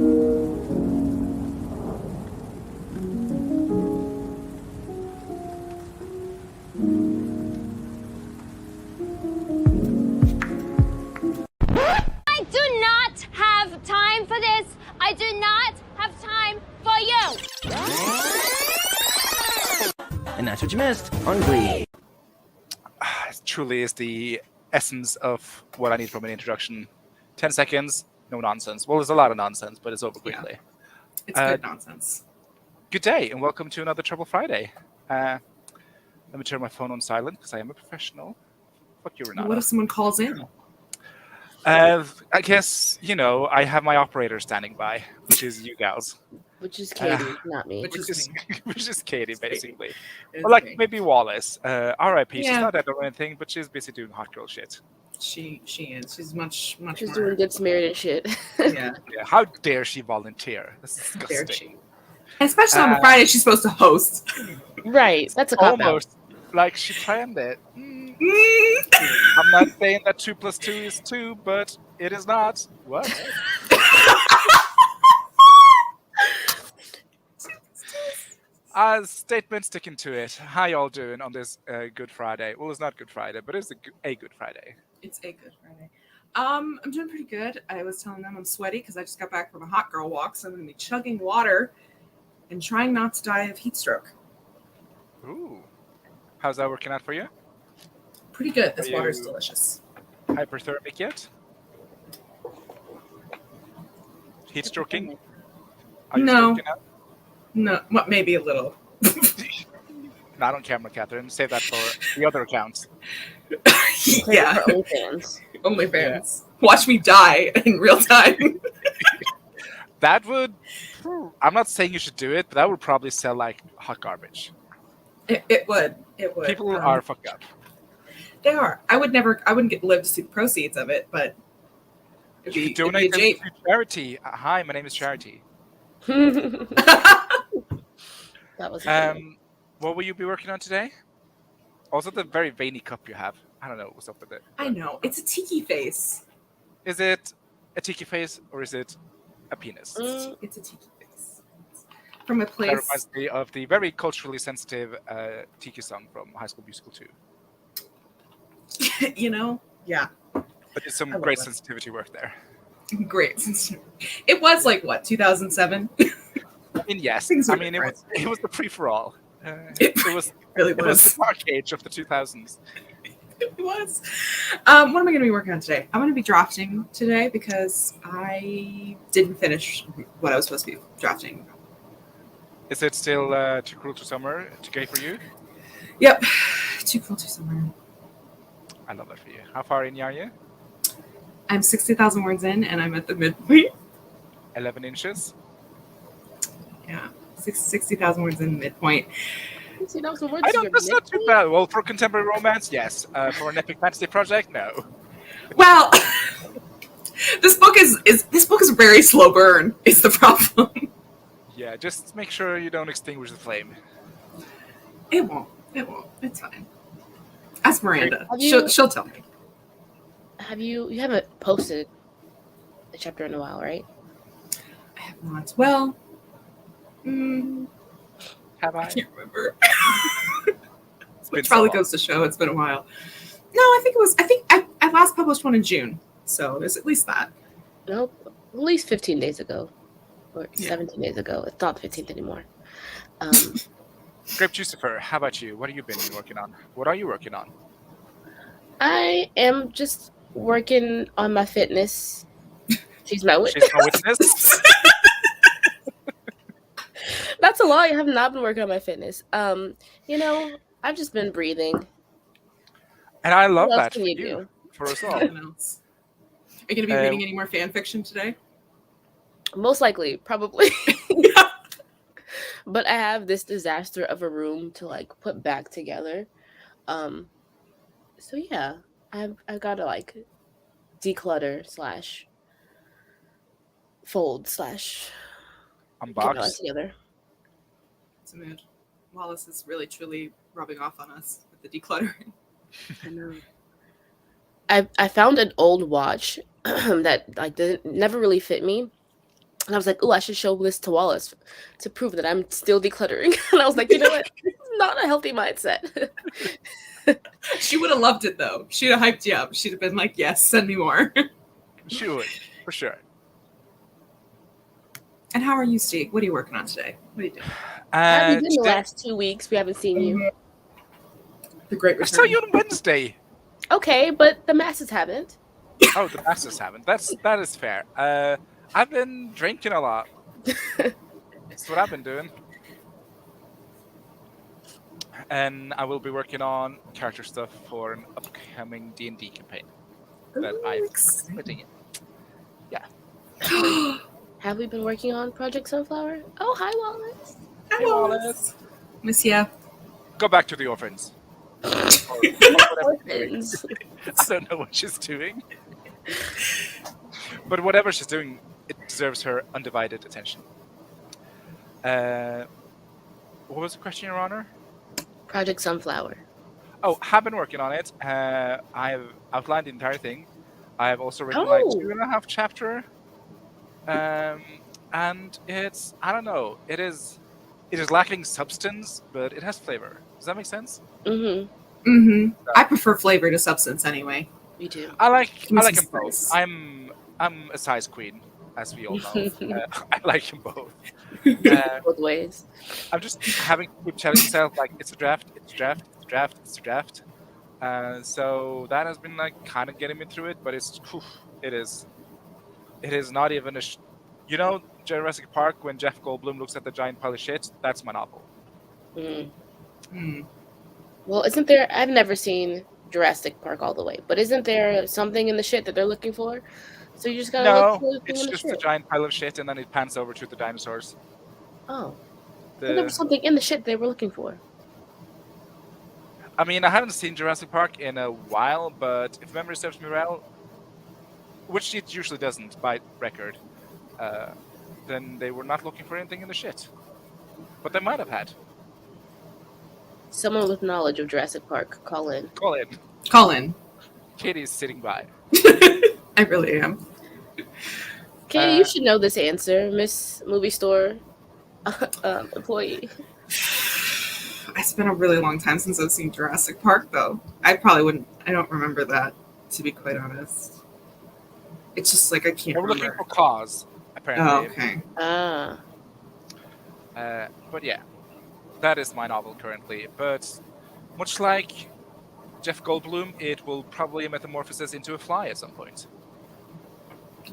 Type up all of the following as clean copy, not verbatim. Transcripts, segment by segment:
I do not have time for this. I do not have time for you. And that's what you missed on Glee. It truly is the essence of what I need from an introduction. 10 seconds, no nonsense. Well, there's a lot of nonsense, but it's over quickly. It's good nonsense. Good day, and welcome to another Trouble Friday. Let me turn my phone on silent, because I am a professional. Fuck you, Renata. What if someone calls in? I guess, I have my operator standing by, which is you gals. Which is Katie, not me. Which is Which is Katie, basically. It's Or like me. maybe Wallace. R.I.P. She's Yeah. not dead or anything, but she's busy doing hot girl shit. She is. She's much She's more. doing good Samaritan shit. Yeah. Yeah, how dare she volunteer? That's How dare disgusting. she? Especially on Friday, she's supposed to host. Right, that's a cop out. Almost like she planned it. Mm. I'm not saying that 2 + 2 is 2, but it is not. What? Statement sticking to it. How y'all doing on this Good Friday? Well, it's not Good Friday, but it's a Good Friday. It's a good Friday. I'm doing pretty good. I was telling them I'm sweaty because I just got back from a hot girl walk, so I'm going to be chugging water and trying not to die of heat stroke. Ooh. How's that working out for you? Pretty good. This Are water is you- delicious. Hyperthermic yet? Heat stroking? Are you No. stroking out? No, what? Maybe a little. Not on camera, Catherine. Save that for the other accounts. Yeah, For OnlyFans. OnlyFans. Watch me die in real time. That would... I'm not saying you should do it, but that would probably sell like hot garbage. It would. It would. People are fucked up. They are. I wouldn't live to see the proceeds of it, but it'd be, Donate it'd be a them to charity. Hi, my name is Charity. That was a good one. What will you be working on today? Also, the very veiny cup you have. I don't know what's up with it. I know. It's a tiki face. Is it a tiki face or is it a penis? It's a tiki face. From a That place. reminds me of the very culturally sensitive tiki song from High School Musical 2. Yeah. But there's some I love great it. sensitivity work there. Great. It was like, what, 2007? I mean, yes. Things were I mean, different. it was the free-for-all. It It was really it was was. the dark age of the 2000s. It was. What am I going to be working on today? I'm going to be drafting today because I didn't finish what I was supposed to be drafting. Is it still Too Cruel to Summer, too gay for you? Yep. Too cool to summer. I love that for you. How far in are you? I'm 60,000 words in and I'm at the midpoint. 11 inches? Yeah. 60,000 words in midpoint. See, that was the words I of don't, your that's not too midpoint? bad. Well, for contemporary romance, yes. For an epic fantasy project, no. Well, this book is a very slow burn. Is the problem? Yeah, just make sure you don't extinguish the flame. It won't. It won't. It's fine. Ask Miranda. Have you- She'll tell me. You haven't posted a chapter in a while, right? I have not. Well, Have I I? can't remember. It's Which so probably long. goes to show it's been a while. No, I think I last published one in June. So there's at least that. Nope. At least 15 days ago. Or Yeah. 17 days ago. It's not 15th anymore. Grape Jucifer, how about you? What have you been working on? What are you working on? I am just working on my fitness. She's my witness. She's my witness. That's a lie. I have not been working on my fitness. I've just been breathing. And I love What else that can for you you, do? for us all. Nothing else. Are you going to be Um, reading any more fan fiction today? Most likely, probably. But I have this disaster of a room to put back together. So yeah, I've got to declutter / fold / get it all Unbox. together. It's a mood. Wallace is really truly rubbing off on us with the decluttering. I know. I found an old watch that never really fit me. And I was like, oh, I should show this to Wallace to prove that I'm still decluttering. And I was like, you know what? It's not a healthy mindset. She would have loved it though. She'd have hyped you up. She'd have been like, yes, send me more. She would, for sure. And how are you, Steve? What are you working on today? What are you doing? How have you been the last 2 weeks? We haven't seen you. The Great I Return. saw you on Wednesday. Okay, but the masses haven't. Oh, the masters haven't. That is fair. I've been drinking a lot. That's what I've been doing. And I will be working on character stuff for an upcoming D&D campaign that I'm putting in. Yeah. Have we been working on Project Sunflower? Oh, hi, Wallace. Hi, Wallace. Miss ya. Go back to the orphans. Orphans. I don't know what she's doing. But whatever she's doing, it deserves her undivided attention. What was the question, Your Honor? Project Sunflower. Oh, have been working on it. I've outlined the entire thing. I've also written my 2.5 chapter. And it's, I don't know, it is lacking substance, but it has flavor. Does that make sense? I prefer flavor to substance anyway. Me too. I like them some both. spice. I'm a size queen, as we all know. I like them both. Both ways. I'm just having to keep telling myself like it's a draft. So that has been like kind of getting me through it, but it is not even a. You know, Jurassic Park when Jeff Goldblum looks at the giant pile of shit. That's my novel. Well, isn't there? I've never seen Jurassic Park all the way, but isn't there something in the shit that they're looking for? So you just gotta look for the thing it's in the just shit. a giant pile of shit, and then it pans over to the dinosaurs. Oh, there was something in the shit they were looking for. I mean, I haven't seen Jurassic Park in a while, but if memory serves me well, which it usually doesn't by record, then they were not looking for anything in the shit. But they might have had. Someone with knowledge of Jurassic Park, call in. Call in. Katie's sitting by. I really am. Katie, you should know this answer, Miss Movie Store employee. It's been a really long time since I've seen Jurassic Park, though. I probably wouldn't. I don't remember that, to be quite honest. It's just like I can't We're remember. looking for cause, apparently. Oh, okay. But yeah, that is my novel currently. But much like Jeff Goldblum, it will probably metamorphose into a fly at some point.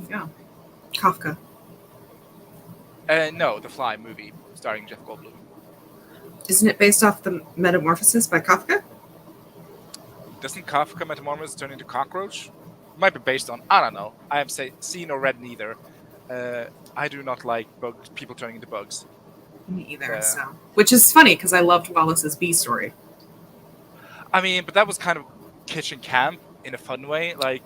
Yeah. Kafka. No, The Fly movie starring Jeff Goldblum. Isn't it based off the Metamorphosis by Kafka? Doesn't Kafka metamorphose turn into cockroach? Might be based on, I don't know. I have seen or read neither. I do not like people turning into bugs. Me either. So, which is funny because I loved Wallace's B story. I mean, but that was kind of kitchen camp in a fun way. Like,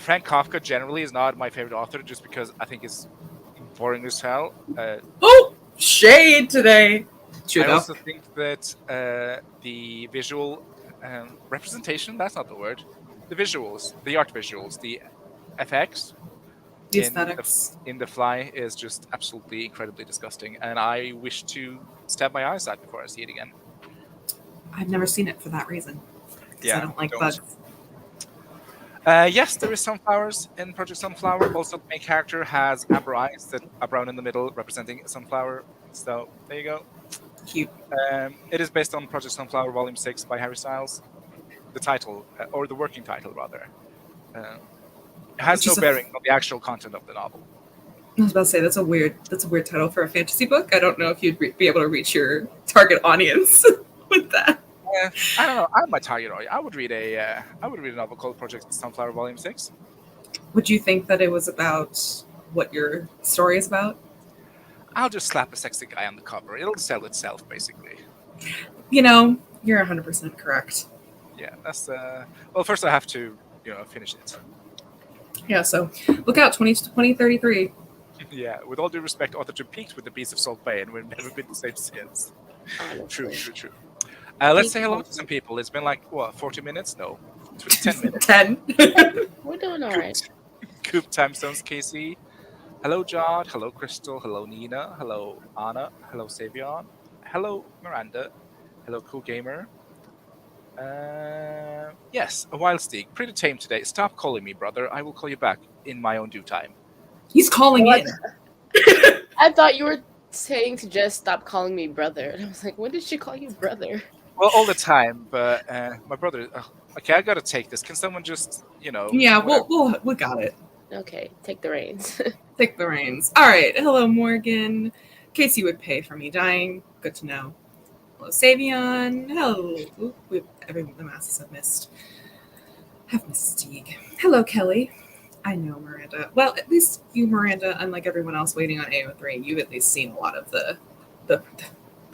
Frank Kafka generally is not my favorite author just because I think he's boring as hell. Oh, shade today. I also think that the visual representation, that's not the word. The visuals, the art visuals, the FX, the aesthetics in The Fly is just absolutely incredibly disgusting. And I wish to stab my eyes out before I see it again. I've never seen it for that reason. Yeah, I don't like bugs. Yes, there is sunflowers in Project Sunflower. Also, the main character has amber eyes that are brown in the middle, representing a sunflower. So, there you go. Cute. It is based on Project Sunflower Volume 6 by Harry Styles. The title, or the working title, rather. It has no bearing on the actual content of the novel. I was about to say, that's a weird title for a fantasy book. I don't know if you'd be able to reach your target audience with that. I don't know. I'm my target audience. I would read a novel called Project Sunflower Volume 6. Would you think that it was about what your story is about? I'll just slap a sexy guy on the cover. It'll sell itself, basically. You know, you're 100% correct. Yeah, that's well, first I have to, finish it. Yeah, so look out, 2033. Yeah, with all due respect, author Jim peaked with the Beast of Salt Bay, and we've never been the same since. True. Let's say hello to some people. It's been like, 40 minutes? No, 10 minutes. 10. We're doing all right. Coop Time Zones KC. Hello, Jod. Hello, Crystal. Hello, Nina. Hello, Anna. Hello, Savion. Hello, Miranda. Hello, Cool Gamer. Yes, a wild steak. Pretty tame today. Stop calling me, brother. I will call you back in my own due time. He's calling What? in. I thought you were saying to just stop calling me brother. And I was like, when did she call you brother? Well, all the time, but my brother. Okay, I gotta take this. Can someone just, Yeah, whatever. we got it. Okay, take the reins. Take the reins. All right. Hello, Morgan. In case you would pay for me dying, good to know. Hello, Savion. Hello. Everyone, the masses have missed. Have missed Stieg. Hello, Kelly. I know, Miranda. Well, at least you, Miranda, unlike everyone else waiting on AO3, you've at least seen a lot of the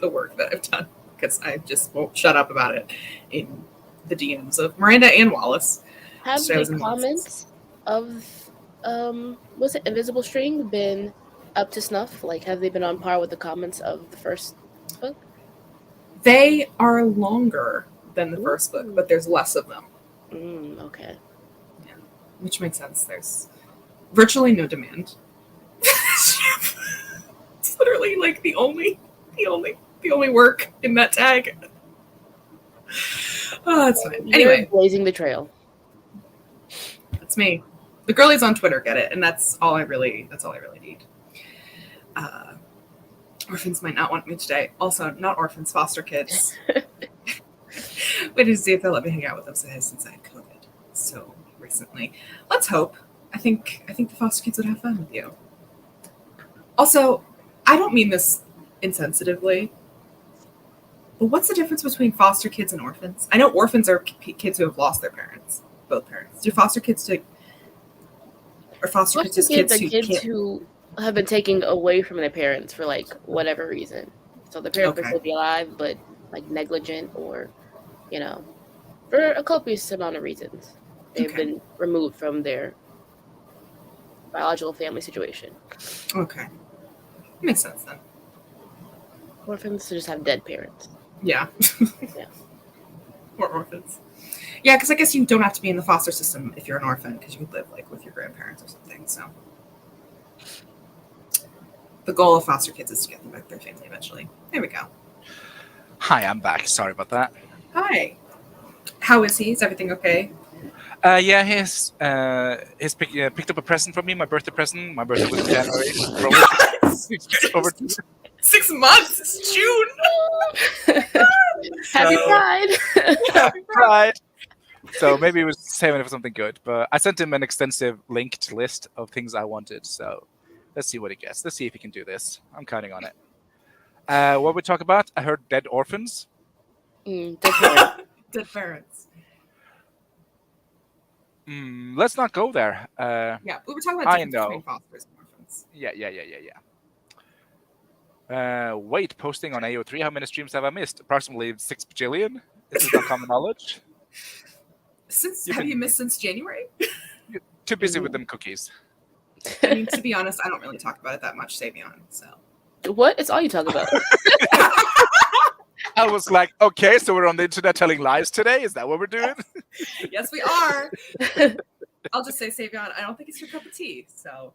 work that I've done, because I just won't shut up about it in the DMs of Miranda and Wallace. Have So I was the in Wallace's. comments of was it Invisible String been up to snuff? Like, have they been on par with the comments of the first book? They are longer than the first book, but there's less of them. Okay. Yeah, which makes sense. There's virtually no demand. It's literally like the only work in that tag. Oh, it's fine. Anyway, You're blazing the trail. that's me. The girlies on Twitter get it, and that's all I really need. Orphans might not want me today. Also, not orphans, foster kids. Wait to see if they'll let me hang out with them since I had COVID so recently. Let's hope. I think the foster kids would have fun with you. Also, I don't mean this insensitively, but what's the difference between foster kids and orphans? I know orphans are kids who have lost their parents, both parents. Do foster kids kids who have been taken away from their parents for like whatever reason. So the parents will still be alive, but like negligent or, for a copious amount of reasons. They've been removed from their biological family situation. Okay. Makes sense then. Orphans just have dead parents. Yeah. Yeah. Or orphans. Yeah, because I guess you don't have to be in the foster system if you're an orphan, because you could live like with your grandparents or something. So the goal of foster kids is to get them back to their family eventually. There we go. Hi, I'm back. Sorry about that. Hi. How is he? Is everything okay? Yeah, he's picked up a present from me, my birthday present. My birthday was in January. Over 6 months. It's June. Happy Pride. Happy Pride. So maybe he was saving it for something good. But I sent him an extensive linked list of things I wanted. So let's see what he gets. Let's see if he can do this. I'm counting on it. What we talk about? I heard dead orphans. Dead parents. Dead parents. Let's not go there. Yeah, we were talking about difference between fosters and orphans. Yeah. Wait, posting on AO3. How many streams have I missed? Approximately 6 bajillion. This is not common knowledge. Have you missed since January? You're too busy with them cookies. I mean, to be honest, I don't really talk about it that much, Savion. So what? It's all you talk about. I was like, okay, so we're on the internet telling lies today? Is that what we're doing? Yes, we are. I'll just say, Savion, I don't think it's your cup of tea. So,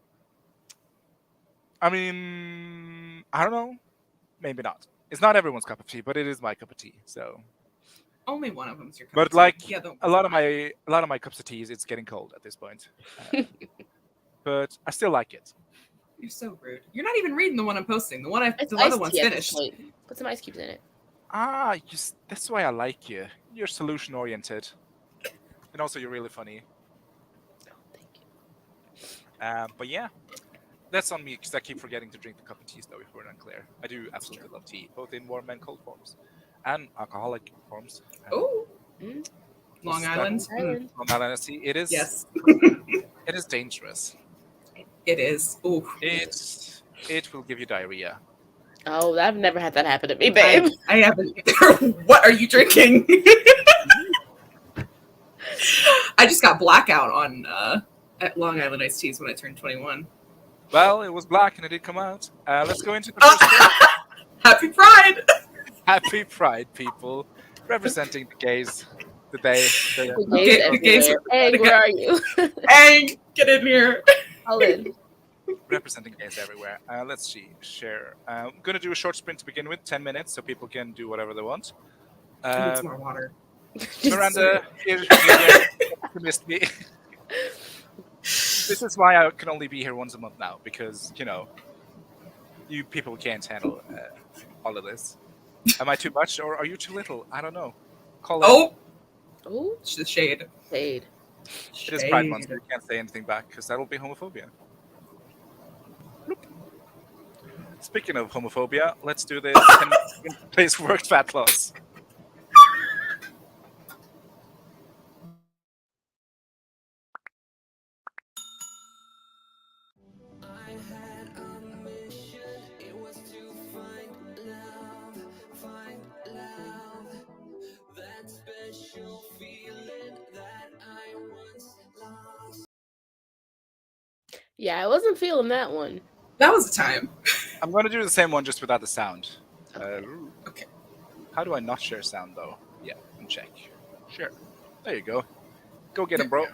I mean, I don't know. Maybe not. It's not everyone's cup of tea, but it is my cup of tea. So only one of them's your cup but of tea. Like yeah, a lot of my cups of teas, it's getting cold at this point. But I still like it. You're so rude. You're not even reading the one I'm posting. The other one's finished. Put some ice cubes in it. That's why I like you. You're solution oriented, and also you're really funny. Oh, thank you. But yeah, that's on me because I keep forgetting to drink the cup of teas. Though, if we're unclear, I do absolutely love tea, both in warm and cold forms, and alcoholic forms. Oh, Long Island. Long Island tea. It is. Yes. It is dangerous. It is. Ooh. It will give you diarrhea. Oh, I've never had that happen to me, babe. I haven't either. What are you drinking? I just got blackout on at Long Island iced teas when I turned 21. Well, it was black and it did come out. Let's go into the first one. Happy Pride! Happy Pride, people. Representing the gays. The gays. Hey, where are you? Hey, get in here. I'll in. representing gays everywhere. Let's see. Share. I'm gonna do a short sprint to begin with, 10 minutes, so people can do whatever they want. I need some more water. Miranda, here's me again. You missed me. This is why I can only be here once a month now, because you people can't handle all of this. Am I too much, or are you too little? I don't know. Call in. Oh, Ooh, the shade. shade. It is Pride Month, so you can't say anything back because that'll be homophobia. Bloop. Speaking of homophobia, let's do this 10 place worked fat loss. Yeah, I wasn't feeling that one. That was a time. I'm going to do the same one just without the sound. Okay. How do I not share sound though? Yeah, and check. Sure. There you go. Go get him, bro.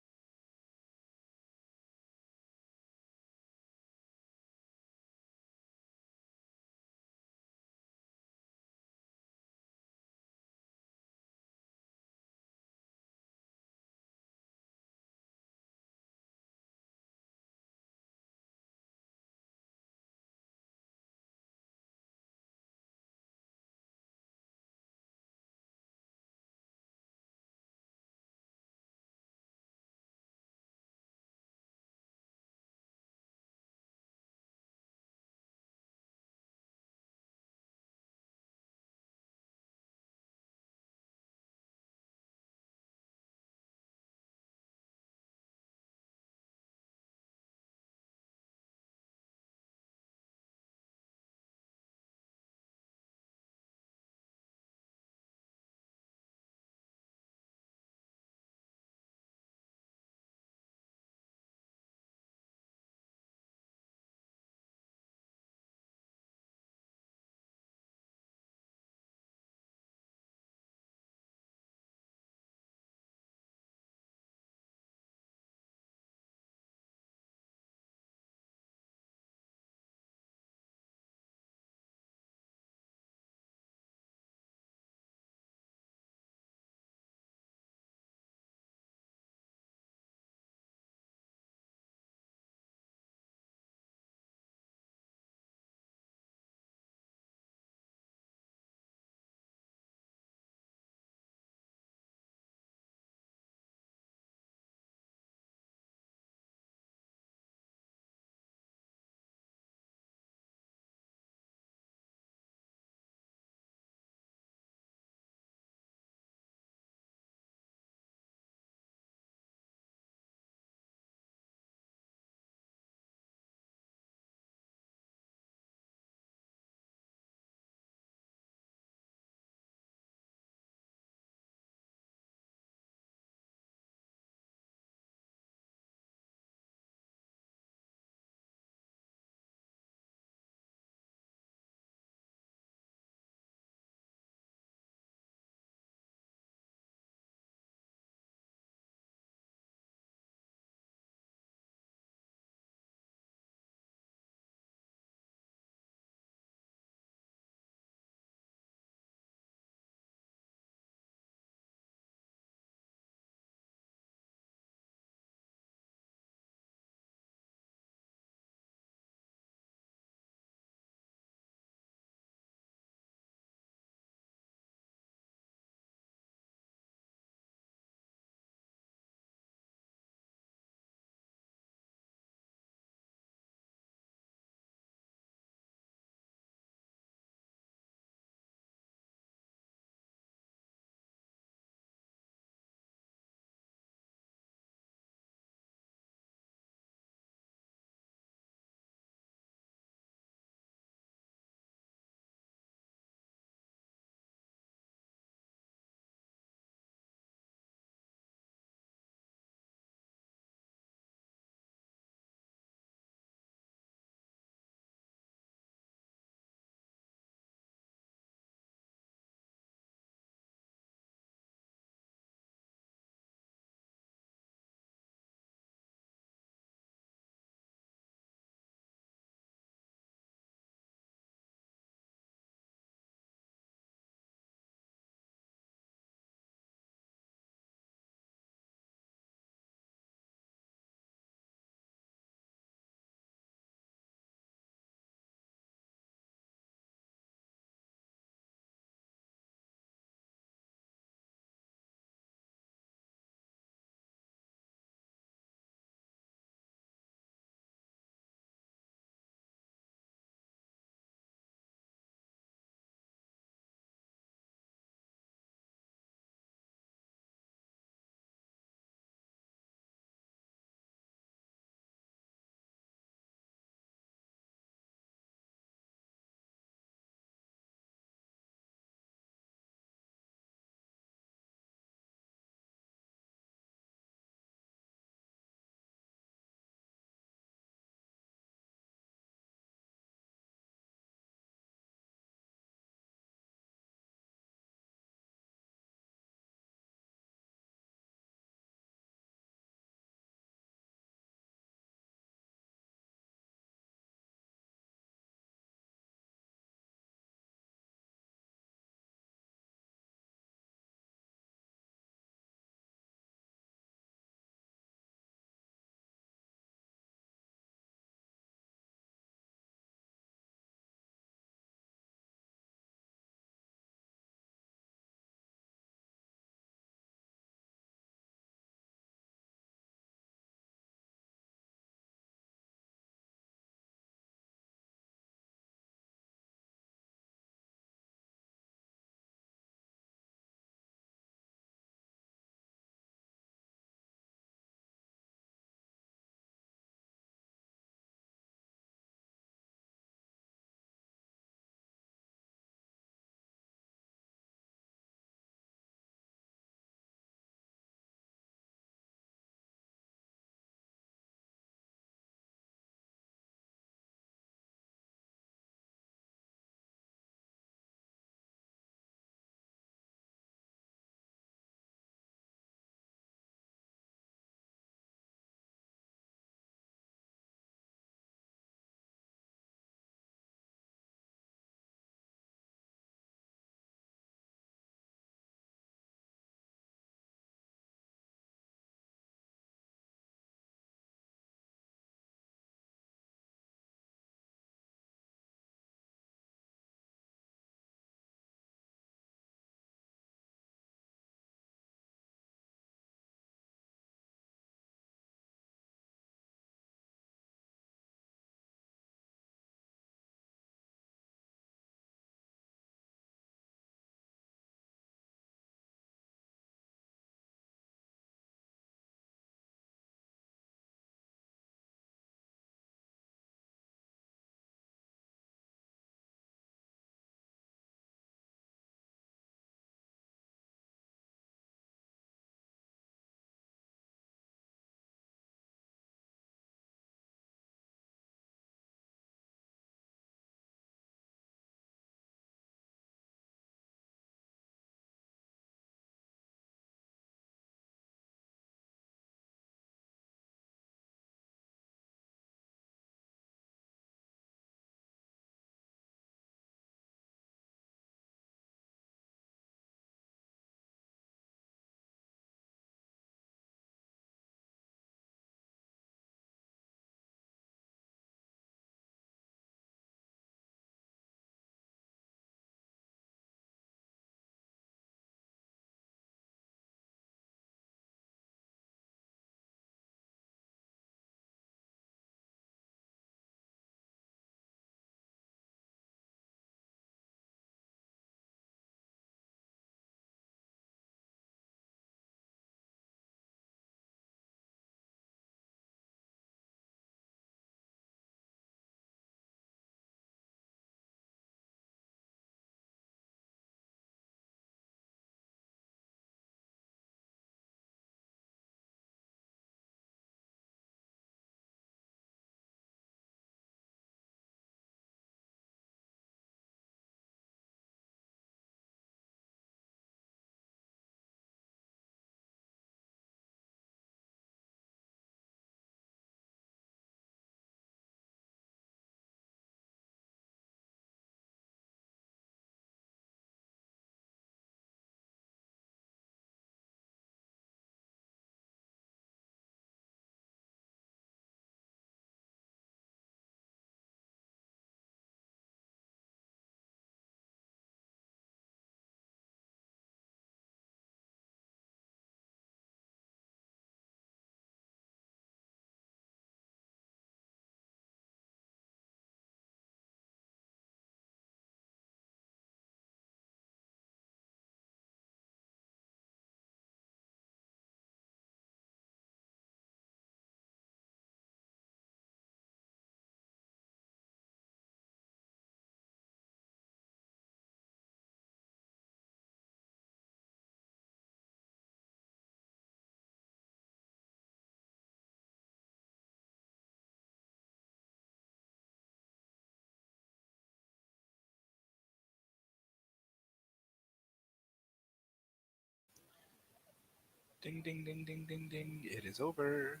Ding, ding, ding, ding, ding, ding. It is over.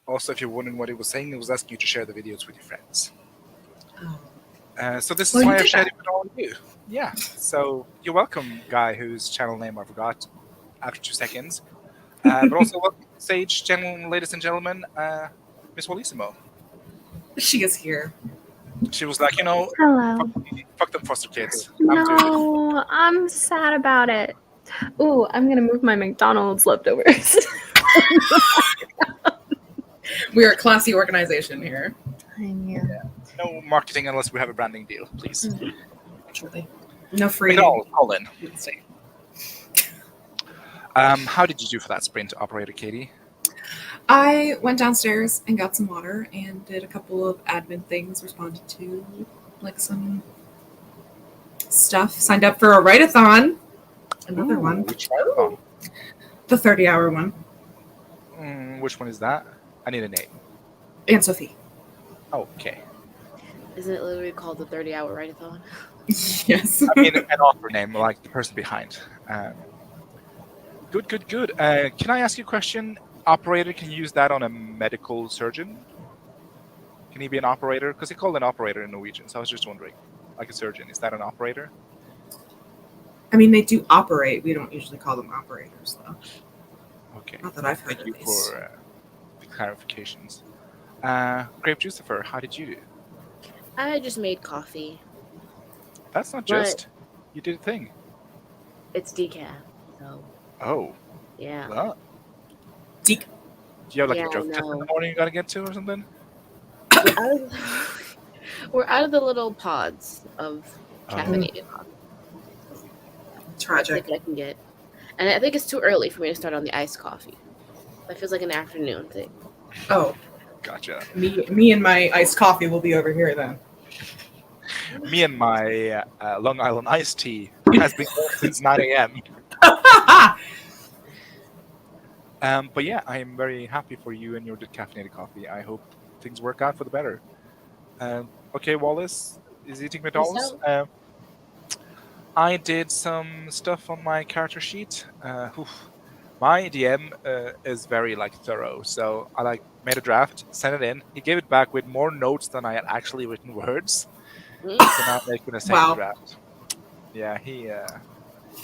Also, if you're wondering what it was saying, it was asking you to share the videos with your friends. Oh. So this Well, is you why I've did shared that. it with all of you. Yeah. So you're welcome, guy whose channel name I forgot after 2 seconds. But also welcome to the stage, ladies and gentlemen, Miss Wallissimo. She is here. She was like, Hello. fuck them foster kids. I'm doing it. No, I'm sad about it. Ooh, I'm gonna move my McDonald's leftovers. We are a classy organization here. I know. No marketing unless we have a branding deal, please. Actually, no free. McDonald's, call in. estate. How did you do for that sprint, Operator Katie? I went downstairs and got some water and did a couple of admin things. Responded to like some stuff. Signed up for a write-a-thon. Another Ooh, one. Which one? The 30-hour one. Which one is that? I need a name. And Sophie. Okay. Isn't it literally called the 30-hour write-a-thon? Yes. I mean, an author name, like the person behind. Good. Can I ask you a question? Operator, can you use that on a medical surgeon? Can he be an operator? Because they call it an operator in Norwegian, so I was just wondering. Like a surgeon, is that an operator? I mean, they do operate. We don't usually call them operators, though. Okay. Not that I've heard Thank you at least. for the clarifications. Grape Juicifer, how did you do? I just made coffee. That's not But- just. You did a thing. It's decaf, so Oh. yeah. Well. Dec- Do you have like Yeah, a drug test in no. the morning you gotta get to or something? We're out of the little pods of caffeinated coffee. That's Tragic. what I can get. And I think it's too early for me to start on the iced coffee. That feels like an afternoon thing. Oh, Gotcha. me and my iced coffee will be over here then. Me and my Long Island iced tea has been going since 9 a.m. But yeah, I am very happy for you and your decaffeinated coffee. I hope things work out for the better. Okay, Wallace is eating McDonald's. I did some stuff on my character sheet. My DM is very thorough, so I made a draft, sent it in. He gave it back with more notes than I had actually written words. So now I'm making a second Wow. draft. Yeah, he.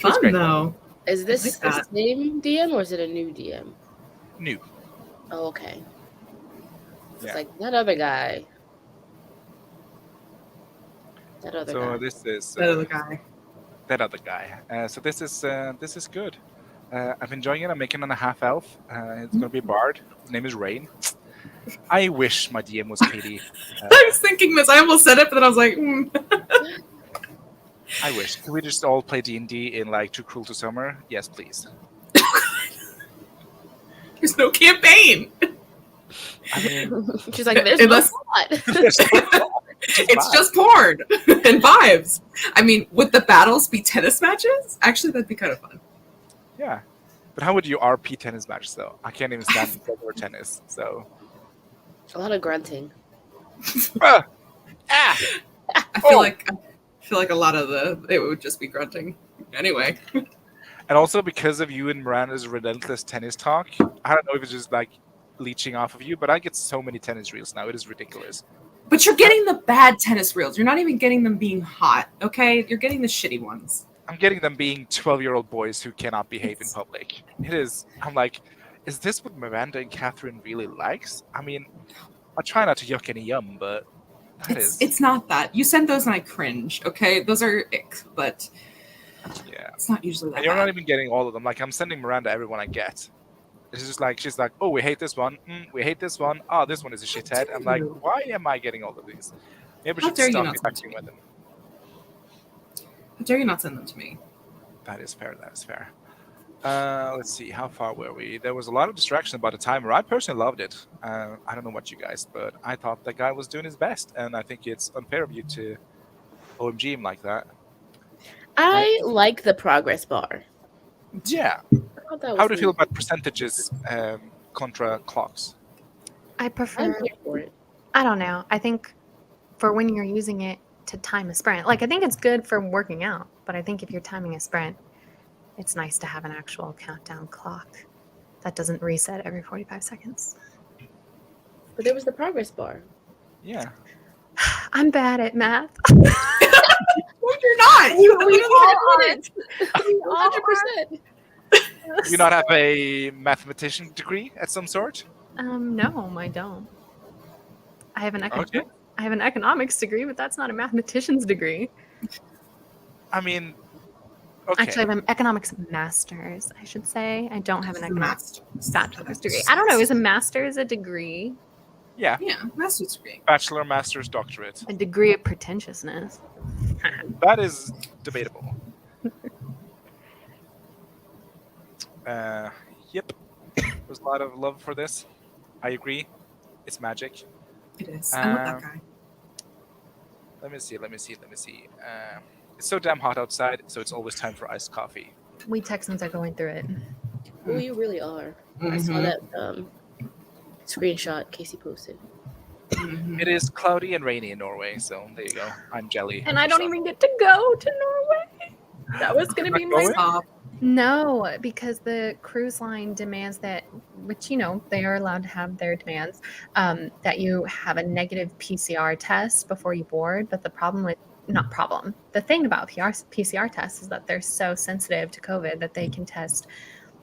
Fun great. though. Is this like the that. same DM or is it a new DM? New. Oh, okay. It's Yeah. like that other guy. That other So guy. this is That other guy. that other guy. So this is good. I'm enjoying it. I'm making him a half elf. It's gonna be a bard. His name is Rain. I wish my DM was Katie. I was thinking this. I almost said it, but then I was like, I wish. Can we just all play D&D in Too Cruel to Summer? Yes, please. there's no campaign. I mean, She's like, there's Unless- no plot. It's just porn and vibes. I mean, would the battles be tennis matches? Actually, that'd be kind of fun. yeah. But how would you RP tennis match though? I can't even stand regular tennis. So. A lot of grunting. Ah! I feel like a lot of it would just be grunting. Anyway. And also because of you and Miranda's relentless tennis talk, I don't know if it's just leeching off of you, but I get so many tennis reels now. It is ridiculous. But you're getting the bad tennis reels. You're not even getting them being hot, okay? You're getting the shitty ones. I'm getting them being 12-year-old boys who cannot behave in public. It is. I'm like, is this what Miranda and Catherine really likes? I mean, I try not to yuck any yum, but It's not that. You send those and I cringe, okay? Those are ick, but yeah. it's not usually that And you're bad. not even getting all of them. I'm sending Miranda everyone I get. It's just she's like, oh, we hate this one. We hate this one. Oh, this one is a shithead. I'm like, why am I getting all of these? Maybe How we should dare you stop not interacting with them. How dare you not send them to me? That is fair. Let's see, how far were we? There was a lot of distraction about the timer. I personally loved it. I don't know about you guys, but I thought that guy was doing his best, and I think it's unfair of you to OMG him like that. I like the progress bar. Yeah. I thought that was How do you feel neat. about percentages contra clocks? I I'm prefer. here for it. I don't know. I think for when you're using it to time a sprint, I think it's good for working out, but I think if you're timing a sprint, it's nice to have an actual countdown clock that doesn't reset every 45 seconds. But there was the progress bar. Yeah. I'm bad at math. No, you're not. You We literally all had are. it. 100%. Do you not have a mathematician degree at some sort? No, I don't. I have an Okay. I have an economics degree, but that's not a mathematician's degree. I mean, okay. Actually, I have an economics master's, I should say. I don't have an economics Master's. bachelor's degree. I don't know. Is a master's a degree? Yeah. Yeah, master's degree. Bachelor, master's, doctorate. A degree of pretentiousness. That is debatable. Yep. There's a lot of love for this. I agree. It's magic. It is. I love that guy. Let me see. It's so damn hot outside, so it's always time for iced coffee. We Texans are going through it. Oh, you really are. I saw that screenshot Casey posted. It is cloudy and rainy in Norway, so there you go. I'm jelly. And I don't even get to go to Norway. That was going to be my Stop. No, because the cruise line demands that, which, you know, they are allowed to have their demands, that you have a negative PCR test before you board. But the the thing about PCR tests is that they're so sensitive to COVID that they can test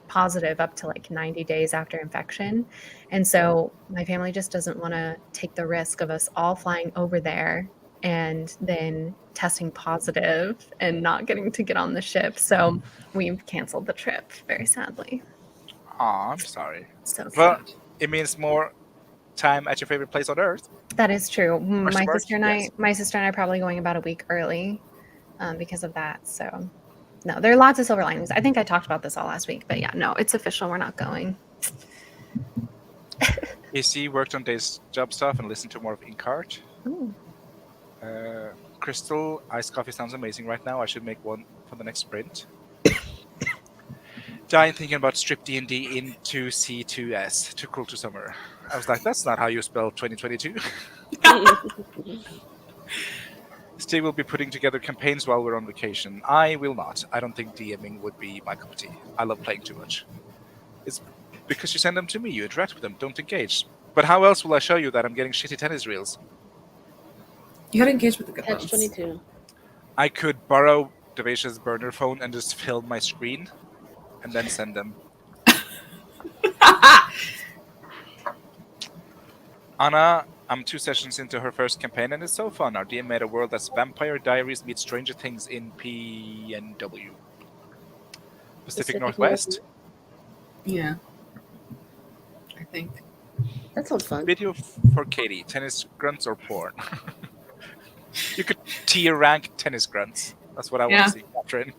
positive up to like 90 days after infection. And so my family just doesn't want to take the risk of us all flying over there and then testing positive and not getting to get on the ship. So we've canceled the trip, very sadly. Aw, I'm sorry. So But sad. it means more time at your favorite place on earth. That is true. My smart, sister and I are probably going about a week early because of that. So no, there are lots of silver linings. I think I talked about this all last week, but yeah, no, it's official. We're not going. AC worked on Dave's job stuff and listened to more of Inkart. Ooh. Crystal, iced coffee sounds amazing right now. I should make one for the next sprint. Dying thinking about strip D&D into C2S. Too cruel to summer. I was like, that's not how you spell 2022. Steve will be putting together campaigns while we're on vacation. I will not. I don't think DMing would be my cup of tea. I love playing too much. It's because you send them to me. You interact with them. Don't engage. But how else will I show you that I'm getting shitty tennis reels? You gotta engage with the good Catch ones. 22. I could borrow Devesha's burner phone and just film my screen and then send them. Anna, I'm 2 sessions into her first campaign and it's so fun. Our DM made a world that's Vampire Diaries meets Stranger Things in PNW. Pacific Northwest. Yeah. I think. That sounds fun. Video for Katie. Tennis grunts or porn? You could tier rank tennis grunts. That's what I want to see, Catherine.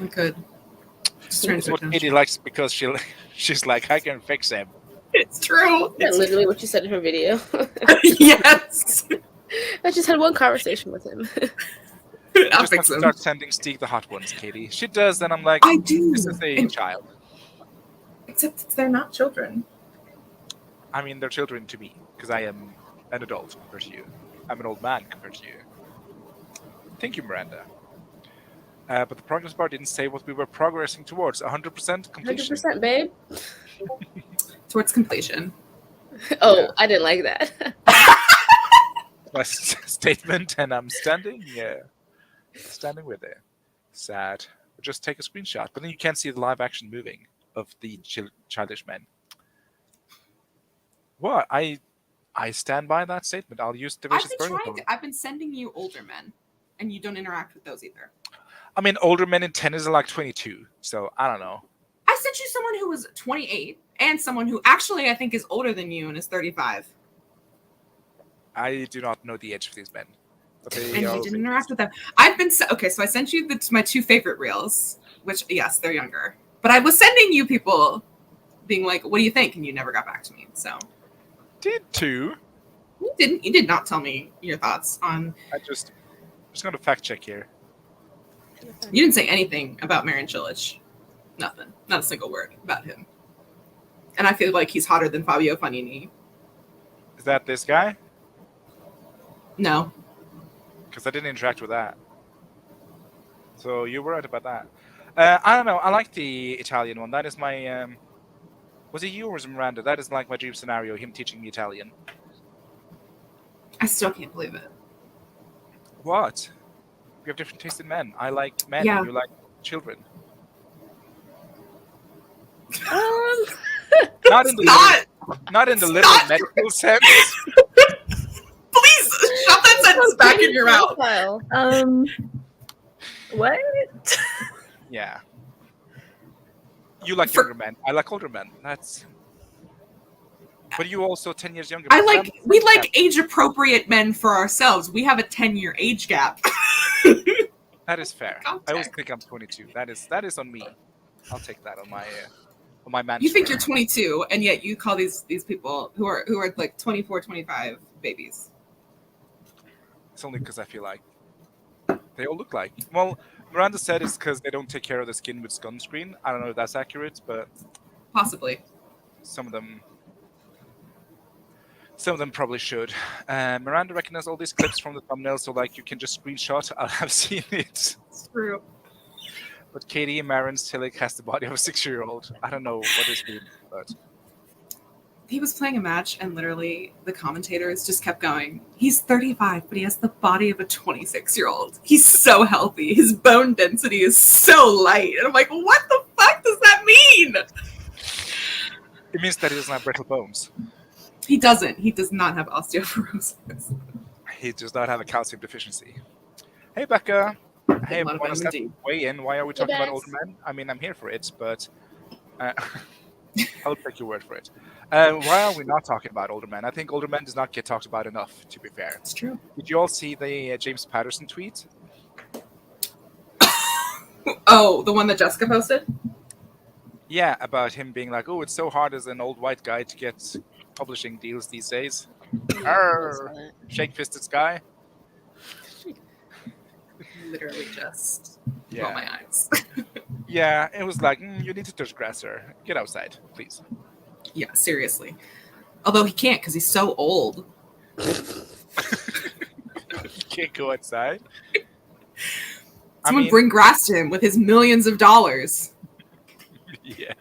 We could. Just turn It's to what Katie likes because she's like, I can fix him. It's true. That's literally what you said in her video. Yes. I just had one conversation with him. I'll Just have fix to them. start sending Steve the hot ones, Katie. She does, then I'm like, I do. this is a And- child. Except they're not children. I mean, they're children to me, because I am an adult compared to you. I'm an old man compared to you. Thank you, Miranda. But the progress bar didn't say what we were progressing towards. 100% completion. 100%, babe. Towards completion. Oh, Yeah. I didn't like that. My statement, and I'm standing with it. Sad. Just take a screenshot, but then you can't see the live action moving of the childish men. What? I stand by that statement. I'll use Division's burner phone. I've been sending you older men, and you don't interact with those either. I mean, older men in tennis are like 22, so I don't know. I sent you someone who was 28 and someone who actually I think is older than you and is 35. I do not know the age of these men. But they And are you didn't interact with them. Okay, so I sent you my 2 favorite reels, which yes, they're younger. But I was sending you people being like, "What do you think?" and you never got back to me. So did too. you did not tell me your thoughts on. I just gonna fact check here. You didn't say anything about Marian Cilic. Nothing. Not a single word about him. And I feel like he's hotter than Fabio Fognini. Is that this guy? No. Because I didn't interact with that. So you were right about that. I don't know. I like the Italian one. That is my. Was it you or was it Miranda? That is like my dream scenario. Him teaching me Italian. I still can't believe it. What? We have different taste in men. I like men. Yeah. You like children. Not in the Not! not in the It's literal not medical sense. Please shove that sentence back in your mouth. Profile. What? Yeah. You like For- younger men. I like older men. That's. But you also 10 years younger. We like age appropriate men for ourselves. We have a 10-year age gap. That is fair. I always Context. think I'm 22. That is on me. I'll take that on my man. You think you're 22, and yet you call these people who are like 24, 25 babies. It's only because I feel like they all look like. Well, Miranda said it's because they don't take care of the skin with sunscreen. I don't know if that's accurate, but Possibly. some of them probably should. Miranda recognized all these clips from the thumbnail, so like you can just screenshot. I've seen it. It's true. But Katie Marin Tillich has the body of a 6-year-old. I don't know what this means, but He was playing a match, and literally the commentators just kept going, he's 35, but he has the body of a 26-year-old. He's so healthy. His bone density is so light. And I'm like, what the fuck does that mean? it means that he doesn't have brittle bones. He doesn't. He does not have osteoporosis. He does not have a calcium deficiency. Hey, Becca. Hey, A lot of everyone, vitamin D. weigh in. Why are we talking about Bex. older men? I mean, I'm here for it, but I'll take your word for it. Why are we not talking about older men? I think older men does not get talked about enough, to be fair. It's true. Did you all see the James Patterson tweet? Oh, the one that Jessica posted? Yeah, about him being like, oh, it's so hard as an old white guy to get publishing deals these days. Arr, shake-fisted guy. Literally just Yeah. roll my eyes. Yeah, it was like, you need to touch grass, sir. Get outside, please. Yeah, seriously. Although he can't because he's so old. You can't go outside. Someone bring grass to him with his millions of dollars. Yeah.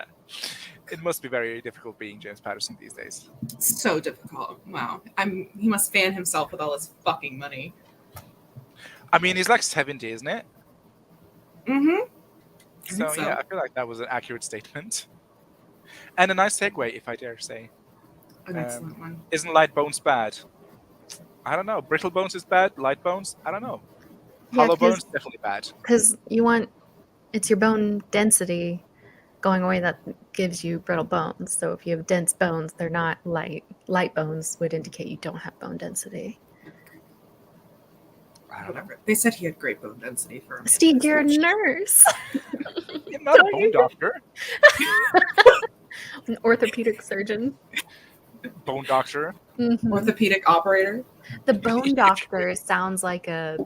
It must be very difficult being James Patterson these days. So difficult. Wow. He must fan himself with all his fucking money. I mean, he's like 70, isn't it? Mm-hmm. So, yeah, I feel like that was an accurate statement. And a nice segue, if I dare say. An excellent one. Isn't light bones bad? I don't know. Brittle bones is bad. Light bones? I don't know. Yeah, Hollow 'cause- bones? Definitely bad. Because it's your bone density going away that gives you brittle bones. So if you have dense bones, they're not light. Light bones would indicate you don't have bone density. I don't know. Whatever. They said he had great bone density for him. Steve, you're a nurse. I'm not a bone doctor. An orthopedic surgeon. Bone doctor. Mhm. Orthopedic operator. The bone doctor sounds like a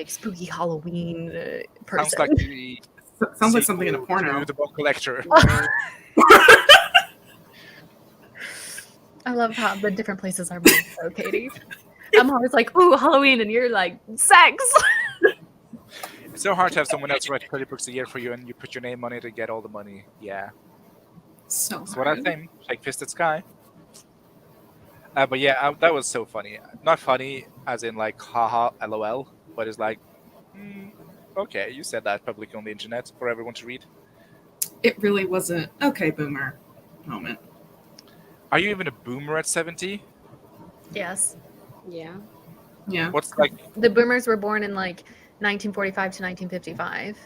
spooky Halloween person. Sounds like the Sounds like something in a sequel porno. to The Bone Collector. I love how the different places are moved, though, Katie. I'm always like, ooh, Halloween, and you're like, sex. It's so hard to have someone else write 30 books a year for you and you put your name on it and get all the money. Yeah. So That's what I think. Shake-fisted sky. But yeah, that was so funny. Not funny as in like, haha, lol, but it's like, okay, you said that publicly on the internet for everyone to read. It really wasn't okay, boomer moment. Are you even a boomer at 70? Yes. Yeah. Yeah. What's like, The boomers were born in like 1945 to 1955.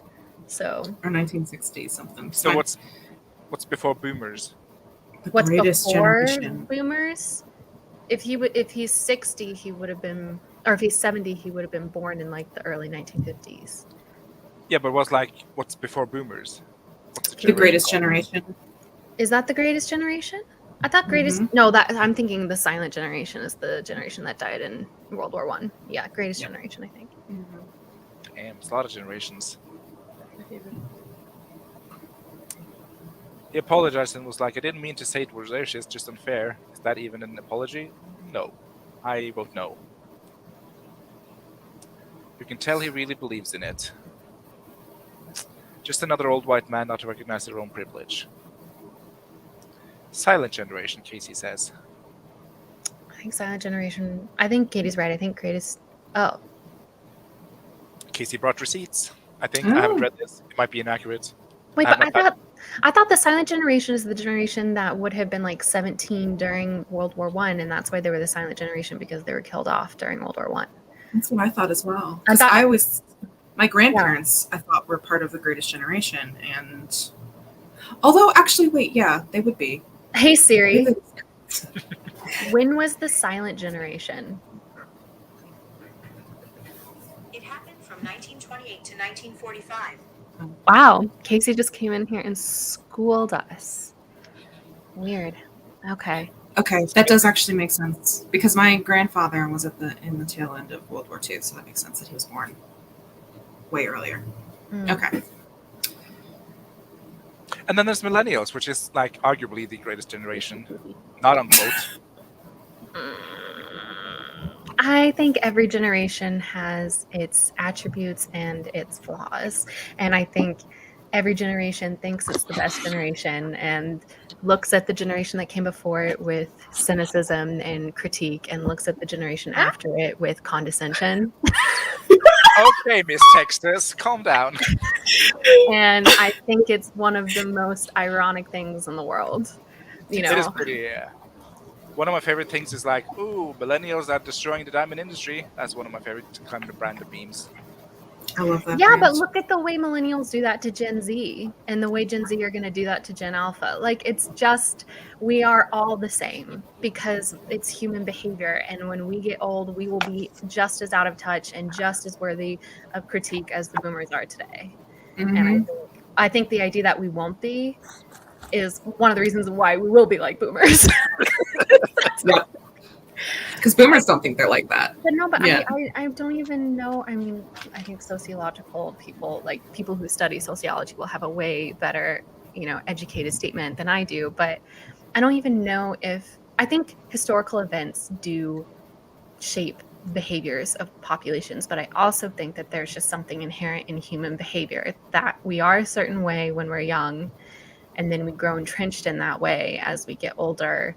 So Or 1960 something. so Fine. what's before boomers? The what's greatest before generation? boomers? If he's 60, he would have been, or if he's 70, he would have been born in like the early 1950s. Yeah, but what's before boomers? What's The greatest generation. Is that the greatest generation? I thought greatest. Mm-hmm. No, that I'm thinking the silent generation is the generation that died in World War One. Yeah, greatest generation, I think. Damn, it's a lot of generations. He apologized and was like, I didn't mean to say it was racist, just unfair. Is that even an apology? No. I vote no. You can tell he really believes in it. Just another old white man not to recognize their own privilege. Silent generation, Casey says. I think silent generation. I think Katie's right. I think greatest. Oh, Casey brought receipts. I think I haven't read this. It might be inaccurate. wait, I'm but not- I thought the silent generation is the generation that would have been like 17 during World War One, and that's why they were the silent generation because they were killed off during World War One. That's what I thought as well. I Because thought- my grandparents, I thought, were part of the greatest generation. And although, actually, wait, yeah, they would be. Hey Siri, when was the silent generation? It happened from 1928 to 1945. Wow, Casey just came in here and schooled us. Weird. Okay. Okay, that does actually make sense. Because my grandfather was in the tail end of World War II, so that makes sense that he was born way earlier. Mm. Okay. And then there's millennials, which is like arguably the greatest generation. Not unquote. I think every generation has its attributes and its flaws. And I think every generation thinks it's the best generation and looks at the generation that came before it with cynicism and critique and looks at the generation after it with condescension. Okay, Miss Texas, calm down. And I think it's one of the most ironic things in the world. You know, It is pretty, yeah. One of my favorite things is like, ooh, millennials are destroying the diamond industry. That's one of my favorite kind of brand of memes. I love that. yeah, brand. but look at the way millennials do that to Gen Z and the way Gen Z are going to do that to Gen Alpha. Like, it's just, we are all the same because it's human behavior. And when we get old, we will be just as out of touch and just as worthy of critique as the boomers are today. Mhm. And I think the idea that we won't be is one of the reasons why we will be like boomers. Because boomers don't think they're like that. But no, but Yeah. I don't even know. I mean, I think sociological people, like people who study sociology, will have a way better, educated statement than I do. But I don't even know if, I think historical events do shape behaviors of populations, but I also think that there's just something inherent in human behavior that we are a certain way when we're young, and then we grow entrenched in that way as we get older.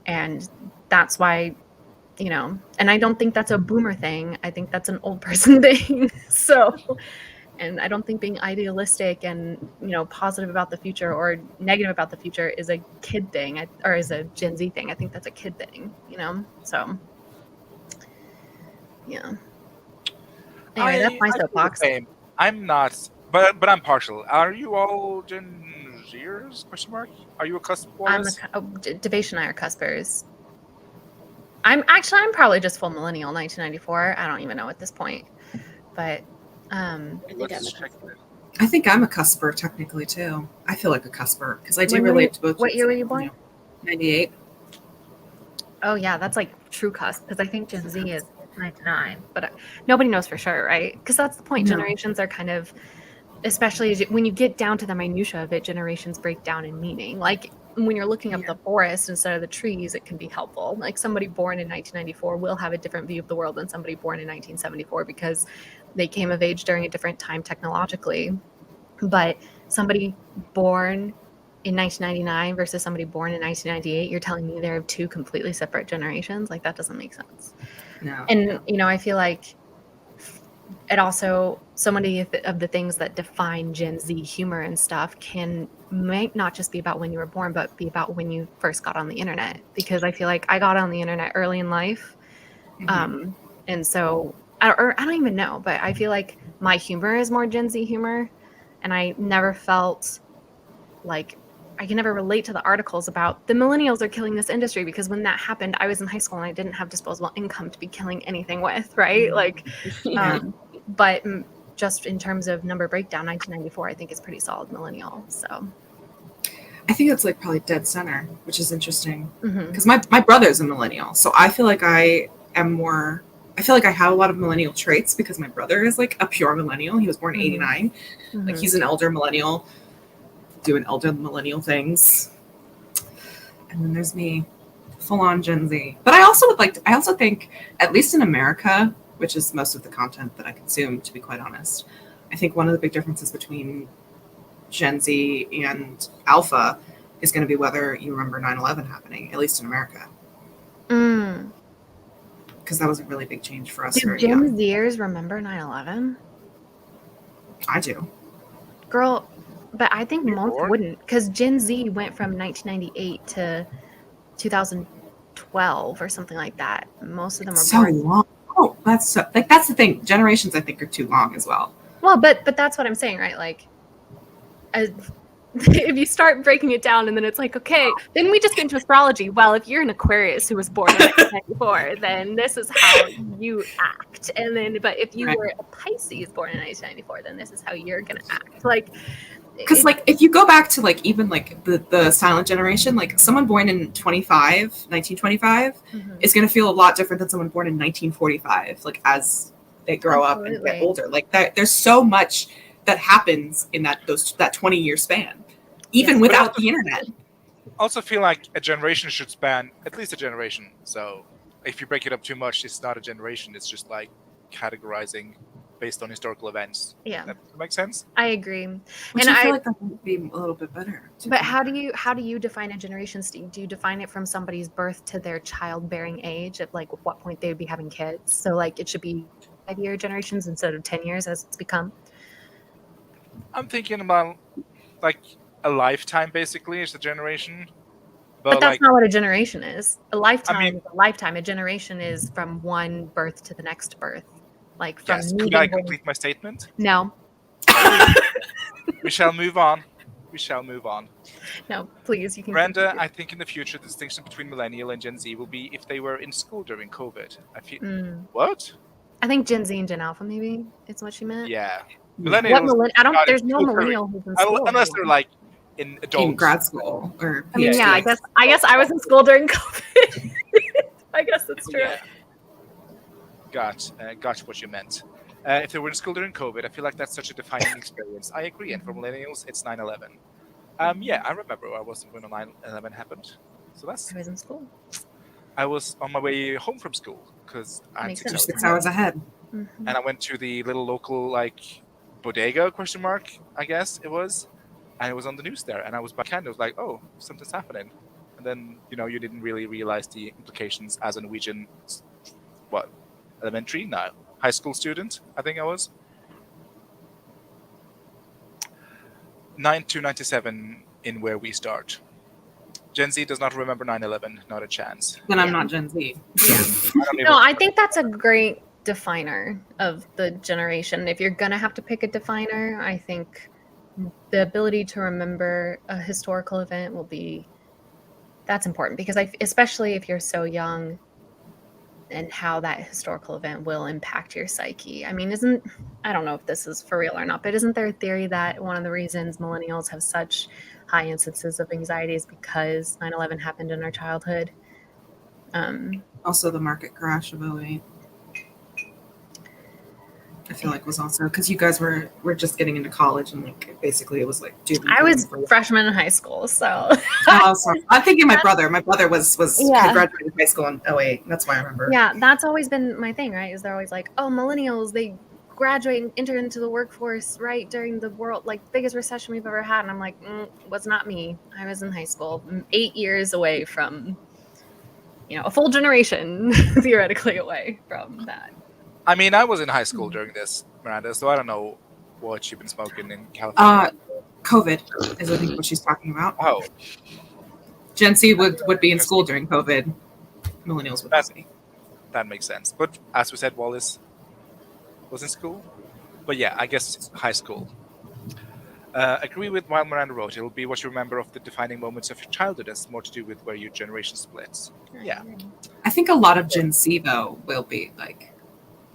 And that's why, and I don't think that's a boomer thing. I think that's an old person thing. So, and I don't think being idealistic and, positive about the future or negative about the future is a kid thing or is a Gen Z thing. I think that's a kid thing, So, yeah. Anyway, that's my I feel the soapbox. same. I'm not, but I'm partial. Are you all Gen Zers? Question mark. Are you a cusp Boris? Devash and I are cuspers. I'm probably just full millennial, 1994. I don't even know at this point, but Let's check it. I think I'm a cusper technically too. I feel like a cusper because I do When were relate you- to both. what year were you born? 98. oh yeah, that's like true cusp because I think Gen Z is 99, but nobody knows for sure, right? Because that's the point. No. Generations are kind of, especially when you get down to the minutia of it, generations break down in meaning. Like when you're looking up Yeah. the forest instead of the trees, it can be helpful. Like somebody born in 1994 will have a different view of the world than somebody born in 1974 because they came of age during a different time technologically. But somebody born in 1999 versus somebody born in 1998, you're telling me they're two completely separate generations? Like that doesn't make sense. No. And I feel like it also, so many of the things that define Gen Z humor and stuff might not just be about when you were born, but be about when you first got on the internet. Because I feel like I got on the internet early in life, and so I don't even know, but I feel like my humor is more Gen Z humor, and I never felt like I can never relate to the articles about the millennials are killing this industry because when that happened, I was in high school and I didn't have disposable income to be killing anything with, right? Like, Yeah. but just in terms of number breakdown, 1994, I think is pretty solid millennial. So, I think that's like probably dead center, which is interesting mhm. because my brother's a millennial, so I feel like I feel like I have a lot of millennial traits because my brother is like a pure millennial. He was born in Mhm. 89. Like Mhm. he's an elder millennial doing elder millennial things. And then there's me, full on Gen Z. But I also think, at least in America, which is most of the content that I consume, to be quite honest, I think one of the big differences between Gen Z and Alpha is going to be whether you remember 9/11 happening, at least in America, Mm. because that was a really big change for us. Do Very Gen young. Zers remember 9/11? I do. Girl, but I think You're most bored? wouldn't, because Gen Z went from 1998 to 2012 or something like that. Most of them It's are so born. long. Oh, that's so, like that's the thing. Generations, I think, are too long as well. Well, but that's what I'm saying, right? Like, if you start breaking it down and then it's like, okay, then we just get into astrology. Well, if you're an Aquarius who was born in 1994, then this is how you act. And then, but if you Right. were a Pisces born in 1994, then this is how you're going to act. Like, Because like if you go back to like even like the silent generation, like someone born in 1925 Mhm. is going to feel a lot different than someone born in 1945. Like as they grow up and get Absolutely. older, like that, there's so much that happens in that 20-year span, even Yes. without also- the internet. Also feel like a generation should span at least a generation. So if you break it up too much, it's not a generation. It's just like categorizing based on historical events. Yeah, That makes sense. I agree. Which And I feel like that would be a little bit better. But how do you define a generation, Steve? Do you define it from somebody's birth to their childbearing age, at like what point they would be having kids? So like it should be 5-year generations instead of 10 years as it's become. I'm thinking about like a lifetime basically is the generation. But that's like not what a generation is. A lifetime mean- is a lifetime. A generation is from one birth to the next birth. Like from yes, meeting could I when- complete my statement? No, We shall move on. We shall move on. no, please, you can. Brenda, continue. I think in the future the distinction between millennial and Gen Z will be if they were in school during COVID. I feel what? I think Gen Z and Gen Alpha maybe is what she meant. Yeah. What Millennials I don't. not in There's no school during- millennial who's in school. unless they're anymore. like in adult in grad school or I mean, PhD. yeah, I guess I was in school during COVID. I guess that's true. Yeah. Got what you meant. If they were in school during COVID, I feel like that's such a defining experience. I agree. And for millennials, it's 9/11. Yeah, I remember where I was when 9/11 happened. So that's I was in school. I was on my way home from school because I had Makes 6 sense. hours. 6 hours ahead. Mhm. And I went to the little local like bodega ? I guess it was, and it was on the news there, and I was kind of like, oh, something's happening, and then you didn't really realize the implications as a Norwegian, elementary, no, high school student, I think I was. 9/2/97 in where we start. Gen Z does not remember 9/11, not a chance. Then I'm Yeah. not Gen Z. No, I think that's a great definer of the generation. If you're gonna have to pick a definer, I think the ability to remember a historical event that's important because especially if you're so young and how that historical event will impact your psyche. I mean, I don't know if this is for real or not, but isn't there a theory that one of the reasons millennials have such high instances of anxiety is because 9/11 happened in our childhood? Also, the market crash of 2008. I feel like was also because you guys were just getting into college and like basically it was like doom and I was gloom for- freshman in high school, so Oh, sorry. I'm thinking my brother. My brother was Yeah. had graduated high school in 2008. That's why I remember. yeah, that's always been my thing, right? Is they're always like, oh, millennials, they graduate and enter into the workforce right during the biggest recession we've ever had. And I'm like, was not me. I was in high school, 8 years away from, a full generation theoretically away from that. I mean, I was in high school during this, Miranda, so I don't know what you've been smoking in California. COVID is I think what she's talking about. Oh, Gen Z would be in school during COVID. Millennials would not be. that makes sense. But as we said, Wallace was in school. But yeah, I guess high school. Agree with while Miranda wrote, it'll be what you remember of the defining moments of your childhood has more to do with where your generation splits. Yeah. I think a lot of Gen Z though will be like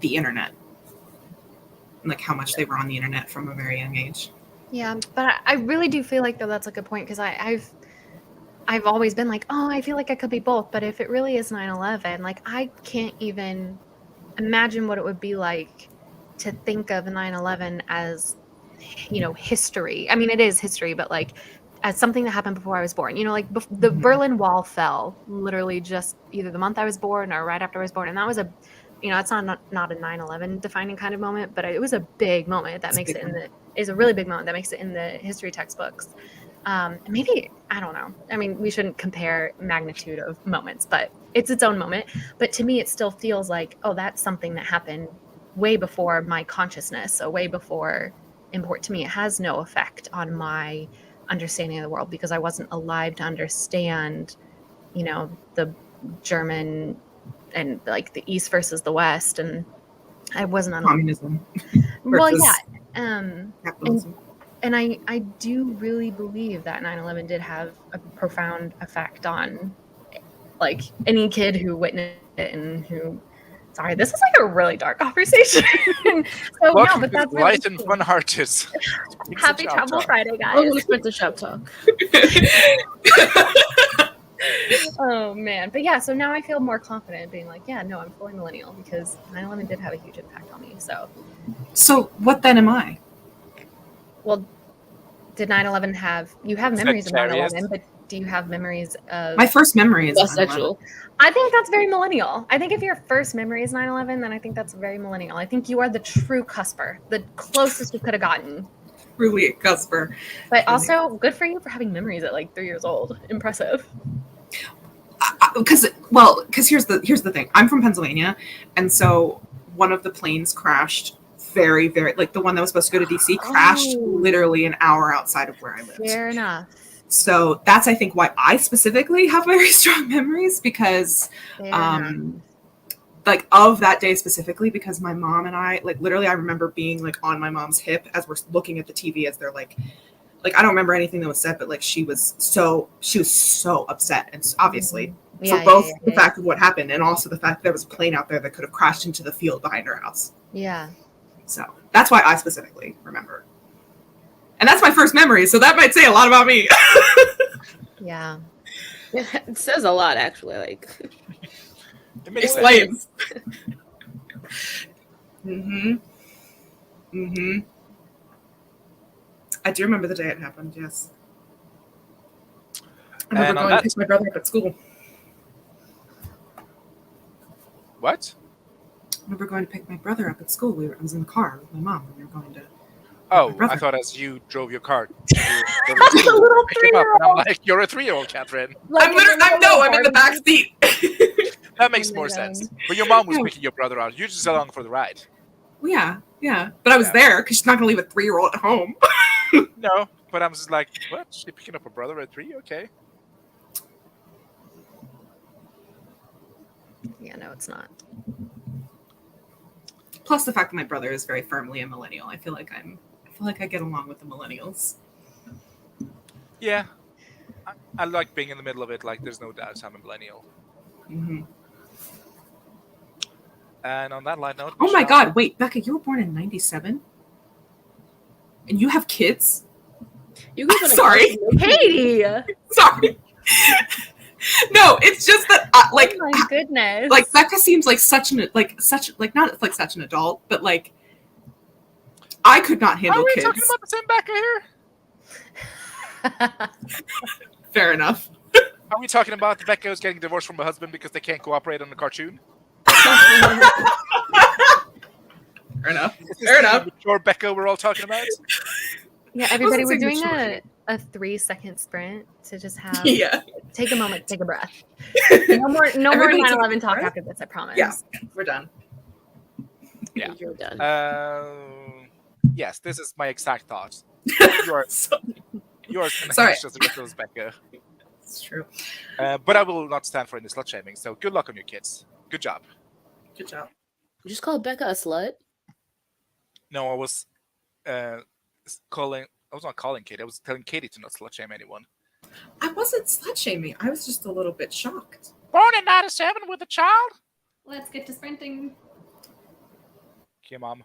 the internet, like how much they were on the internet from a very young age. Yeah, but I really do feel like though that's a good point because I've always been like, oh, I feel like I could be both. But if it really is 9/11, like I can't even imagine what it would be like to think of 9/11 as, history. I mean, it is history, but like as something that happened before I was born. Like the Berlin Wall fell literally just either the month I was born or right after I was born, and that was it's not a 9/11 defining kind of moment, but it was a big moment that It's a makes big it in is a really big moment that makes it in the history textbooks. Maybe, I don't know. I mean, we shouldn't compare magnitude of moments, but it's its own moment. But to me, it still feels like, oh, that's something that happened way before my consciousness, so way before import to me. It has no effect on my understanding of the world because I wasn't alive to understand, the German and like the East versus the West, and I wasn't on. Communism Well, yeah, versus and capitalism. I do really believe that 9/11 did have a profound effect on like any kid who witnessed it and who. Sorry, this is like a really dark conversation. So Welcome no, to but that's Light really and cool. Fun-Hearted. Happy Travel Friday, guys. Welcome to Princess Shop Talk. Oh man, but yeah, so now I feel more confident being like, yeah, no, I'm fully millennial because 9/11 did have a huge impact on me. So what then am I? Well, did 9/11 have you have memories of Sagittarius. 9/11, but do you have memories of My first memory is 9/11. Bisexual. I think that's very millennial. I think if your first memory is 9/11, then I think that's very millennial. I think you are the true cusper, the closest you could have gotten. Truly a cusper. But also, good for you for having memories at like 3 years old. Impressive. Because here's the thing. I'm from Pennsylvania, and so one of the planes crashed very, very, like the one that was supposed to go to DC crashed literally an hour outside of where I lived. Fair enough. So that's, I think, why I specifically have very strong memories because like of that day specifically, because my mom and I, like literally I remember being like on my mom's hip as we're looking at the TV as they're like I don't remember anything that was said, but like she was so upset, and obviously for both the fact of what happened and also the fact that there was a plane out there that could have crashed into the field behind her house. Yeah. So that's why I specifically remember, and that's my first memory. So that might say a lot about me. Yeah. It says a lot, actually. Like, It makes explains. Mm-hmm. I do remember the day it happened, yes. I remember going to pick my brother up at school. What? I remember going to pick my brother up at school. I was in the car with my mom, and we were going to. Oh, I thought as you drove your car. A little 3-year-old. I'm like, you're a 3-year-old, Catherine. I'm in the back seat. That makes more sense. But your mom was picking your brother out. You're just along for the ride. Well, yeah. But I was there because she's not going to leave a 3-year-old at home. No, but I'm just like, what? She's picking up a brother at 3? Okay. Yeah, no, it's not. Plus the fact that my brother is very firmly a millennial. I feel like I get along with the millennials. Yeah. I like being in the middle of it. Like, there's no doubt I'm a millennial. Mm-hmm. And on that light note... Oh my God, wait, Becca, you were born in 97? And you have kids? Sorry. Katie! Sorry. No, it's just that, like... Oh my goodness. Like, Becca seems like such an adult, but like... I could not handle kids. Are we talking about the same Becca here? Fair enough. Are we talking about the Becca who's getting divorced from her husband because they can't cooperate on the cartoon? Fair enough. Fair enough. Mature Becca we're all talking about? Yeah, everybody, we're doing a 3-second sprint to just have take a moment, take a breath. No more 9/11 talk after this, I promise. Yeah, we're done. Yeah. You're done. Yes, this is my exact thought. Yours can Sorry. just ridiculous, Becca. It's true. But I will not stand for any slut shaming, so good luck on your kids. Good job. Good job. You just called Becca a slut? No, I was not calling Katie. I was telling Katie to not slut shame anyone. I wasn't slut shaming. I was just a little bit shocked. Born in 97 with a child? Let's get to sprinting. Okay, Mom.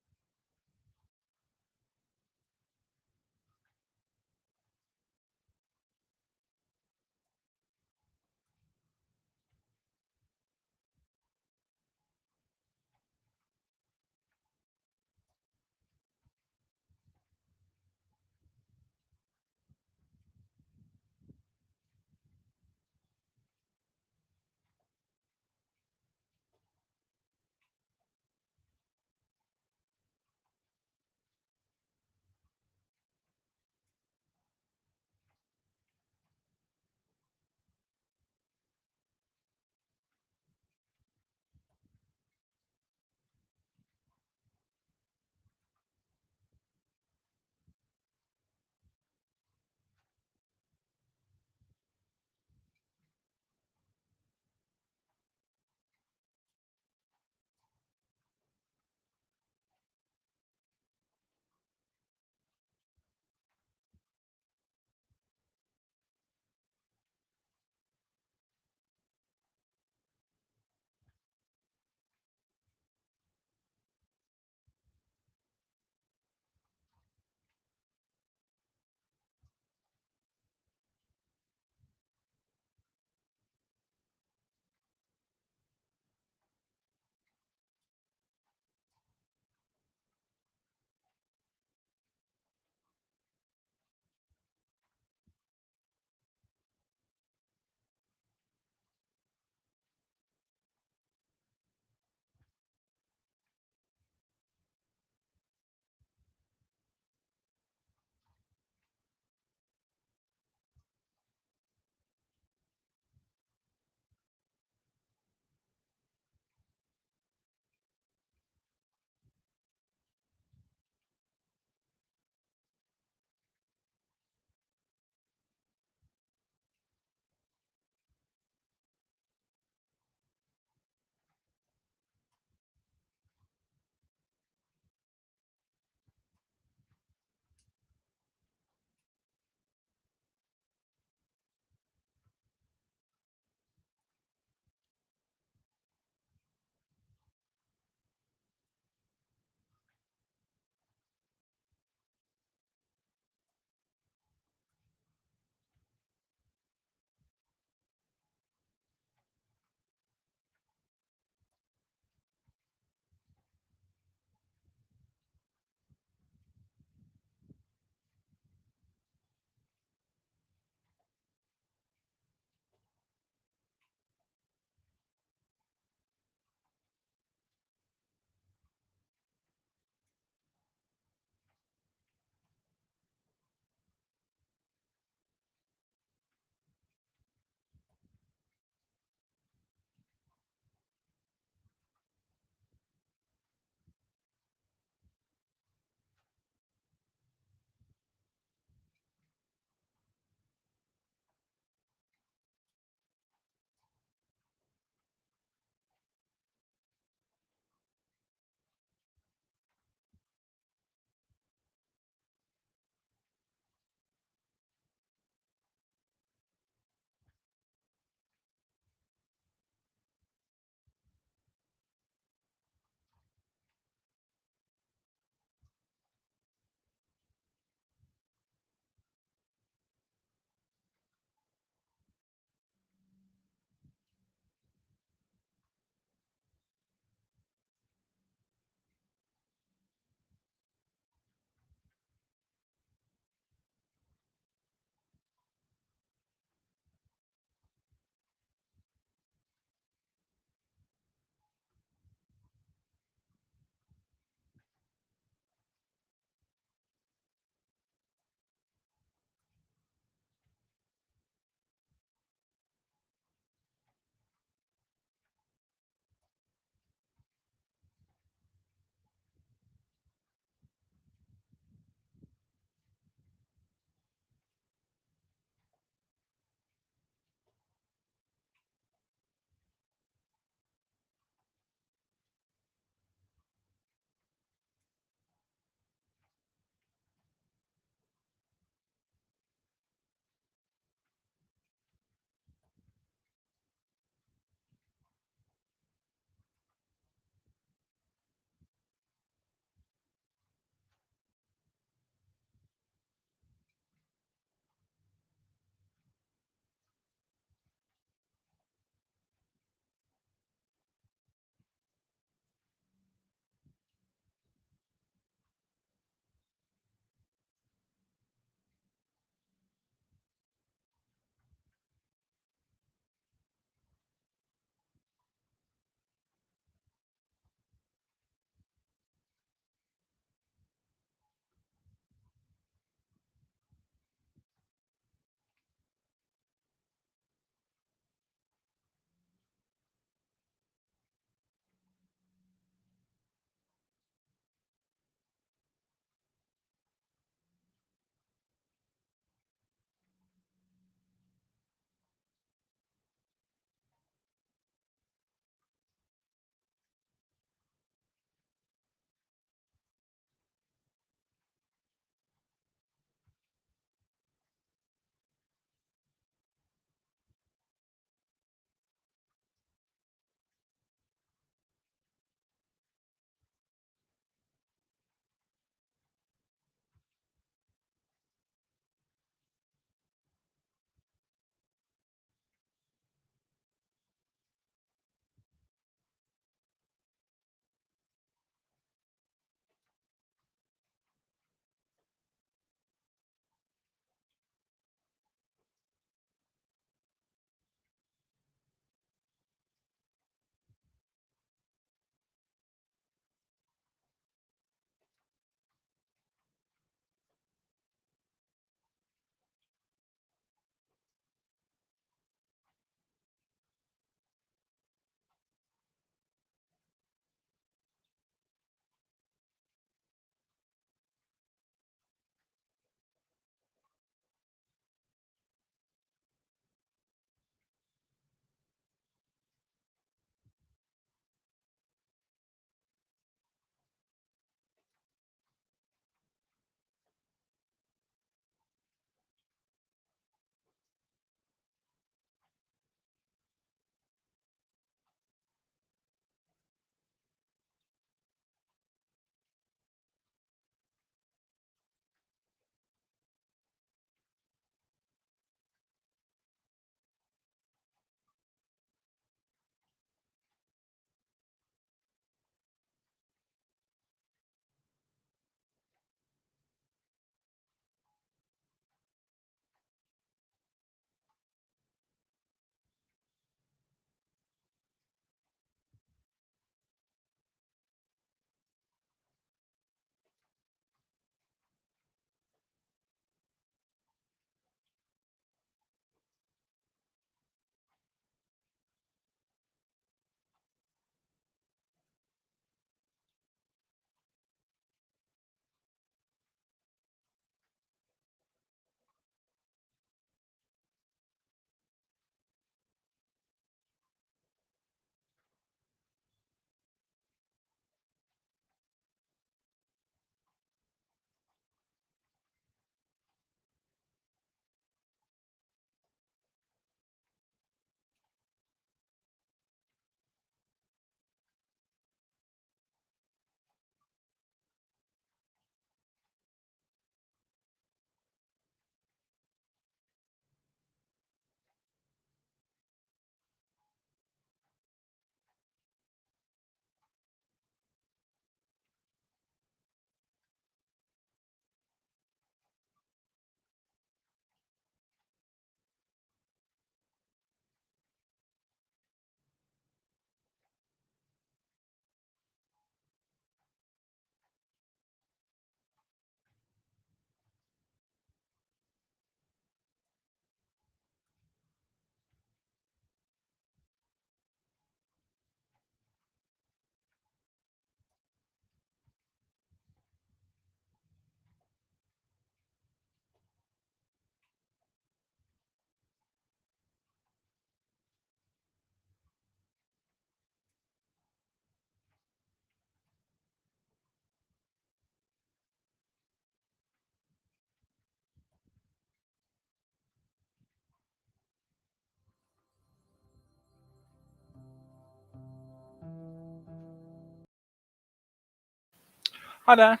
Hannah.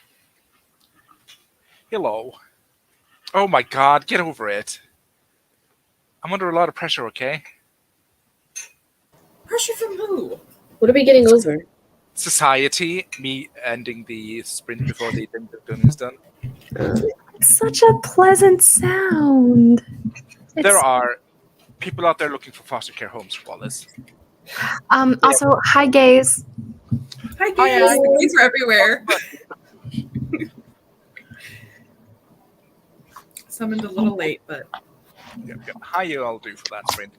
Hello. Oh my god, get over it. I'm under a lot of pressure, okay? Pressure from who? What are we getting over? Society, me ending the sprint before the done is done. Such a pleasant sound. There are people out there looking for foster care homes, Wallace. Also, hi gays. Hi, Hi, guys. hi. The gays are everywhere. Summoned a little late, but Yeah. How you all do for that sprint?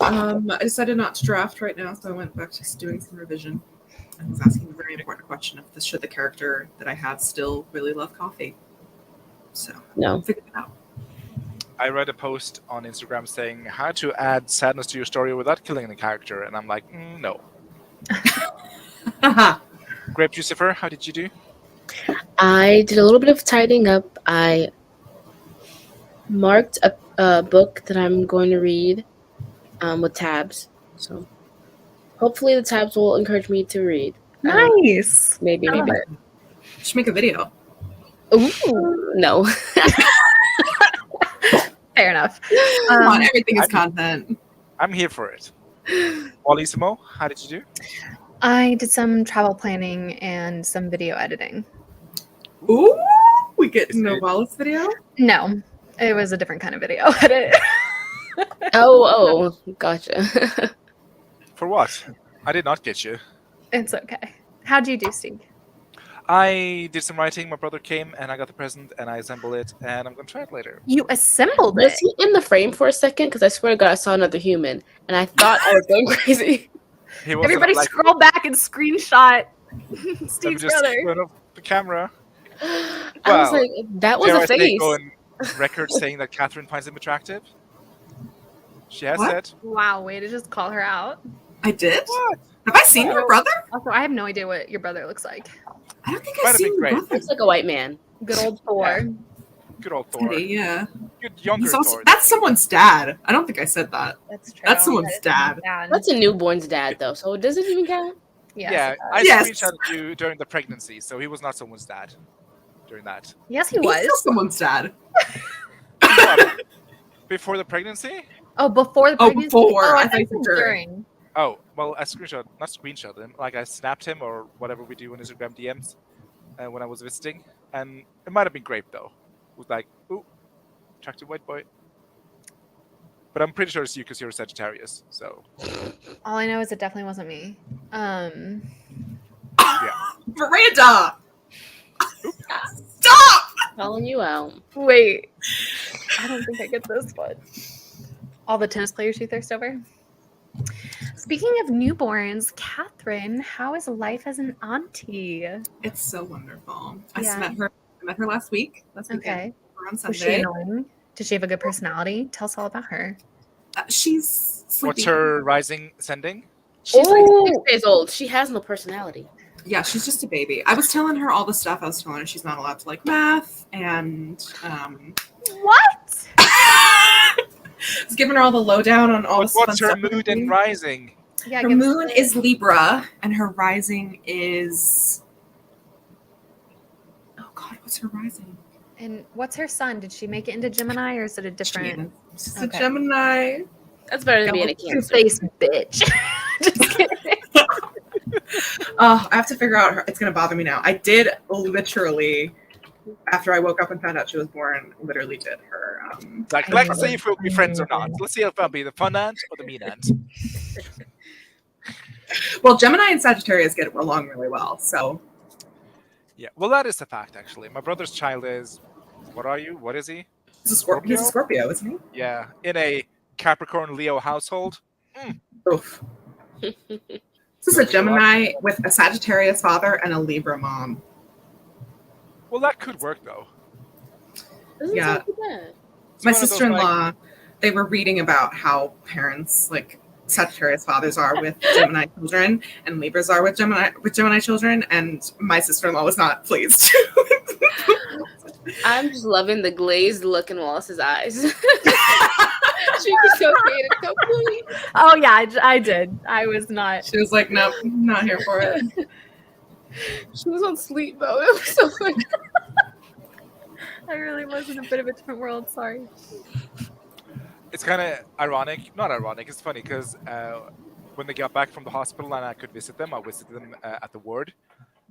I decided not to draft right now, so I went back to doing some revision. I was asking a very important question of this: should the character that I have still really love coffee? So No. figured it out. I read a post on Instagram saying how to add sadness to your story without killing the character, and I'm like, no. Grape Lucifer, how did you do? I did a little bit of tidying up. I marked a book that I'm going to read with tabs. So hopefully the tabs will encourage me to read. Nice. Maybe. I love it. You should make a video. Ooh, no. Fair enough. Come on, everything is content. I'm here for it. Wallissimo, how did you do? I did some travel planning and some video editing. Ooh, we get Is no it- Wallace video. No, it was a different kind of video edit. Oh, gotcha. For what? I did not get you. It's okay. How'd you do, Steve? I did some writing. My brother came and I got the present and I assembled it and I'm gonna try it later. You assembled Was it. he in the frame for a second? Because I swear to God, I saw another human, and I thought I was going crazy. He wasn't Everybody like, scroll back and screenshot let me Steve's just brother. turn off the camera. I was Well, like, that was Dare a I say face. go on record saying that Catherine finds him attractive? She has What? said. Wow, way to just call her out. I did. What? Have I seen your brother? Also, I have no idea what your brother looks like. I don't think Might I've have seen been your great. brother. Looks like a white man. Good old Thor. Good old Thor. Yeah, Good younger he's also Thor. that's someone's dad. I don't think I said that. That's true. That's someone's That is dad. That's a newborn's dad, though, so does it even count? Yes, Yeah, it does. I Yes. screenshotted you during the pregnancy, so he was not someone's dad during that. Yes, he He's was. still someone's dad. What? Before the pregnancy? Oh, before the Oh, pregnancy? before. Oh, I I thought thought you it said was during. during. Oh, well, I not screenshot him. Like, I snapped him or whatever we do on Instagram DMs when I was visiting. And it might have been Grape, though. It was like, ooh, attractive white boy. But I'm pretty sure it's you because you're a Sagittarius, so. All I know is it definitely wasn't me. Miranda! Stop! Calling you out. Wait. I don't think I get this one. All the tennis players you thirst over? Speaking of newborns, Catherine, how is life as an auntie? It's so wonderful. Yeah. I met her last weekend. Okay. On Was she Sunday. annoying? Did she have a good personality? Tell us all about her. She's sleepy. What's her rising ascending? She's like, Oh, 6 days old. She has no personality. yeah, she's just a baby. I was telling her all the stuff. I was telling her she's not allowed to like math, and What? I was giving her all the lowdown on all this. What's fun her stuff. moon and rising? Yeah, Her give us moon the- is Libra, and her rising is. Oh God, what's her rising? And what's her sun? Did she make it into Gemini or is it a different? She's Okay. a Gemini. That's better than being a Two Cancer. face bitch. Just kidding. I have to figure out her. It's gonna bother me now. I did literally, after I woke up and found out she was born, literally did her. Like, let's see if we'll be friends or not. Let's see if I'll be the fun aunt or the mean aunt. Well, Gemini and Sagittarius get along really well. So Yeah, well, that is the fact, actually. My brother's child is. What are you? What is he? he's a Scorpio, isn't he? Yeah, in a Capricorn Leo household. Oof. This is a Gemini with a Sagittarius father and a Libra mom. Well, that could work, though. Doesn't Yeah. sound too bad. It's My one of those, sister-in-law, they were reading about how parents, like Sagittarius fathers, are with Gemini children, and Libras are with Gemini children, and my sister-in-law was not pleased. I'm just loving the glazed look in Wallace's eyes. She was so creative, so cool. Oh yeah, I did. I was not. She was like, "Nope, not here for it." She was on sleep mode. It was so funny. I really was in a bit of a different world. Sorry. It's kind of ironic. Not ironic. It's funny because when they got back from the hospital and I could visit them, I visited them at the ward.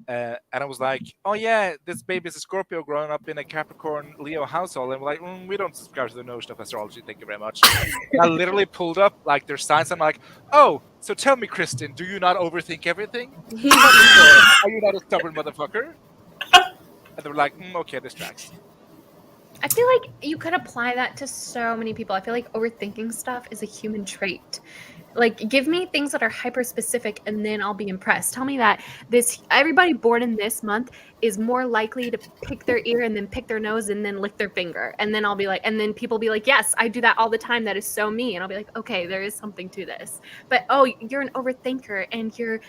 And I was like, oh yeah, this baby's a Scorpio growing up in a Capricorn Leo household. And we're like, we don't subscribe to the notion of astrology. Thank you very much. I literally pulled up like their signs. I'm like, oh, so tell me, Kristen, do you not overthink everything? Are you not a stubborn motherfucker? And they were like, okay, this tracks. I feel like you could apply that to so many people. I feel like overthinking stuff is a human trait. Like, give me things that are hyper specific and then I'll be impressed. Tell me that everybody born in this month is more likely to pick their ear and then pick their nose and then lick their finger. And then I'll be like, and then people be like, yes, I do that all the time. That is so me. And I'll be like, okay, there is something to this. But oh, you're an overthinker and you're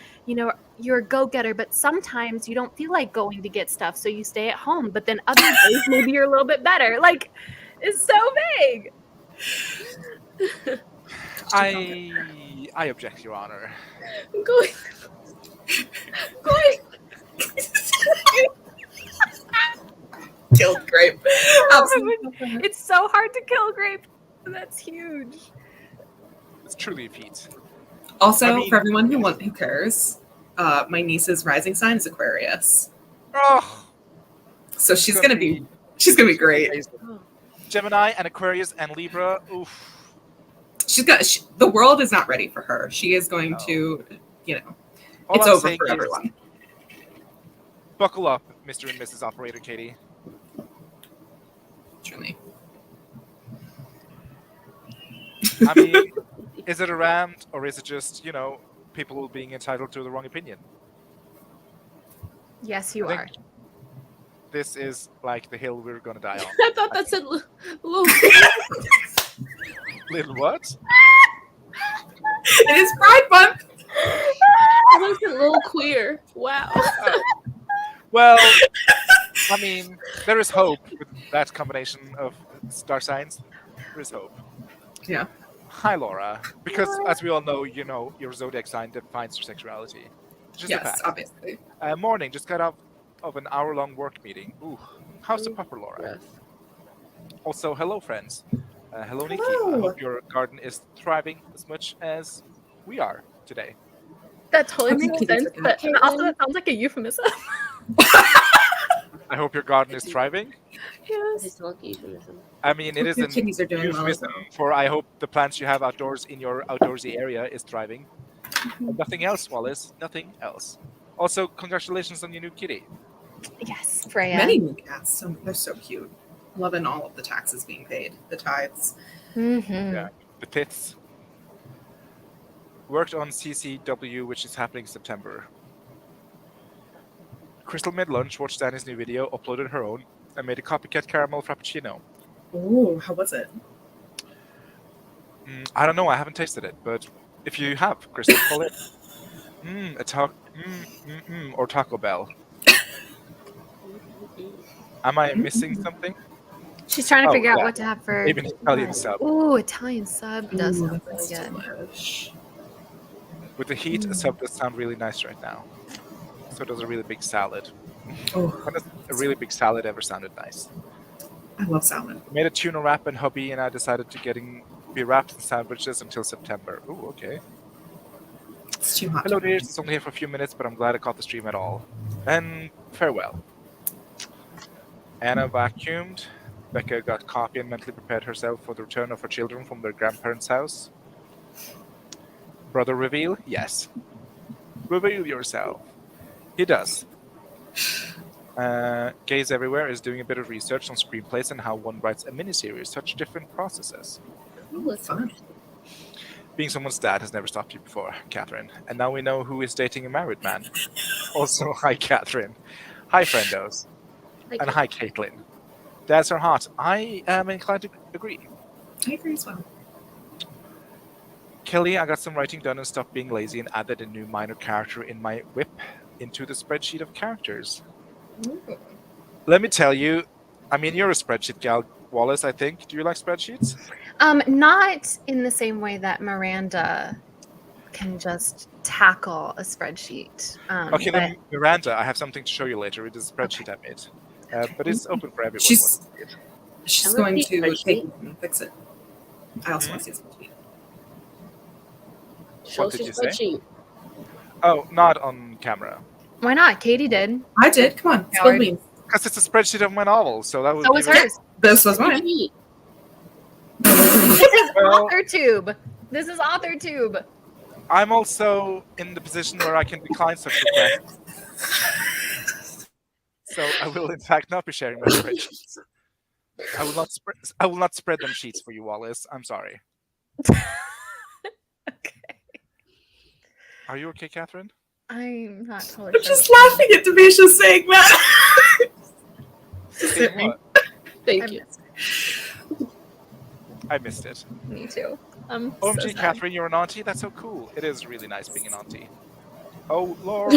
a go-getter, but sometimes you don't feel like going to get stuff, so you stay at home. But then other days maybe you're a little bit better. Like, it's so vague. I object, Your Honor. I'm going. Killed Grape. Absolutely. It's so hard to kill Grape. That's huge. It's truly a feat. Also, for everyone who cares, my niece's rising sign is Aquarius. Oh, So she's gonna be great. Gemini and Aquarius and Libra. Oof. The world is not ready for her. She is going to, All it's I'm over saying for is, everyone. Buckle up, Mr. and Mrs. Operator Katie. Truly. I mean, is it a rant or is it just, people being entitled to the wrong opinion? Yes, you I are. think this is like the hill we're gonna die on. I thought that said little. Little what? It is Pride Month. I thought it said little queer. Wow. Well, I mean, there is hope with that combination of star signs. There is hope. Yeah. Hi, Laura. Because as we all know, your zodiac sign defines your sexuality. Just a Yes, fact. obviously. Morning, just got out of an hour-long work meeting. Ooh, how's the pupper, Laura? Also, hello, friends. Hello, Nikki. I hope your garden is thriving as much as we are today. That totally Okay, makes keep sense. it But also, that sounds like a euphemism. I hope your garden is thriving. Yes. It's not euphemism. I mean, it is Your an kidneys are doing well. euphemism for I hope the plants you have outdoors in your outdoorsy area is thriving. And nothing else, Wallace. Nothing else. Also, congratulations on your new kitty. Yes, Freya. Many new cats. They're so cute. Loving all of the taxes being paid, the tithes. Mm-hmm. Yeah, the tits. Worked on CCW, which is happening in September. Crystal made lunch, watched Danny's new video, uploaded her own, and made a copycat caramel frappuccino. Ooh, how was it? I don't know, I haven't tasted it, but if you have, Crystal, call it or Taco Bell. Am I missing something? She's trying to Oh, figure out yeah. what to have for. Maybe an Italian sub. Ooh, Italian sub does Ooh, sound that's really good. delish. With the heat, a sub does sound really nice right now. So does a really big salad. Oh, When has a really big salad ever sounded nice? I love salad. Made a tuna wrap, and hubby and I decided to be wraps and sandwiches until September. Ooh, okay. It's too hot. Hello, dears. It's only here for a few minutes, but I'm glad I caught the stream at all. And farewell. Anna vacuumed. Becca got coffee and mentally prepared herself for the return of her children from their grandparents' house. Brother reveal? Yes. Reveal yourself. He does. Gaze Everywhere is doing a bit of research on screenplays and how one writes a miniseries, such different processes. Ooh, that's Fun. interesting. Being someone's dad has never stopped you before, Catherine. And now we know who is dating a married man. Also, hi, Catherine. Hi, friendos. Like, And hi, Caitlin. Dads are hot. I am inclined to agree. I agree as well. Kelly, I got some writing done and stopped being lazy and added a new minor character in my whip into the spreadsheet of characters. Let me tell you, I mean, you're a spreadsheet gal, Wallace, I think. Do you like spreadsheets? Not in the same way that Miranda can just tackle a spreadsheet. Okay, but then Miranda, I have something to show you later. It is a spreadsheet I made. But it's open for everyone. She's- who wants to see it. She's I'm going gonna to see a take spreadsheet. and fix it. I also want to see this spreadsheet. Show us did your you say? spreadsheet. Oh, not on camera. why not? Katie did. I did. Come on, spill the beans. Because it's a spreadsheet of my novel, so that would So be was very- hers. This was mine. Spreadsheet. This is Well- author tube. This is author tube. I'm also in the position where I can decline such requests. So I will, in fact, not be sharing my spreadsheets. I will not spread. I will not spread them sheets for you, Wallace. I'm sorry. Okay. Are you okay, Catherine? I'm not totally I'm sure. just laughing at Demisha saying that. Just hit me. What? Thank I you. missed I missed it. it. Me too. I'm OMG, so sad. Catherine, you're an auntie? That's so cool. It is really nice being an auntie. Oh, Lord.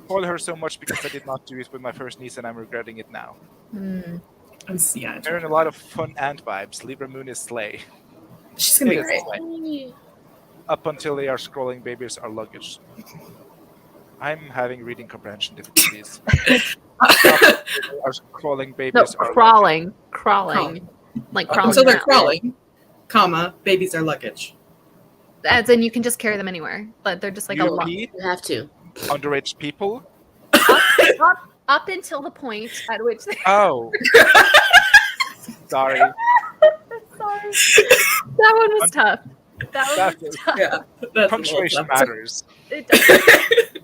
Spoil her so much because I did not do it with my first niece and I'm regretting it now. Hmm. Yeah, They're in a lot of fun ant vibes. Libra Moon is slay. she's gonna be It is great. slay. Up until they are scrolling babies are luggage. I'm having reading comprehension difficulties. Are crawling No, babies are crawling. Crawling. Like Oh, crawling. Until they're around. crawling, comma, babies are luggage. As in, you can just carry them anywhere, but they're just like a lot. UP, You have to. underage people. Up until the point at which they. Oh. Sorry. Sorry. That one was tough. That one That was is- tough. Yeah, that's Punctuation the most matters. It does.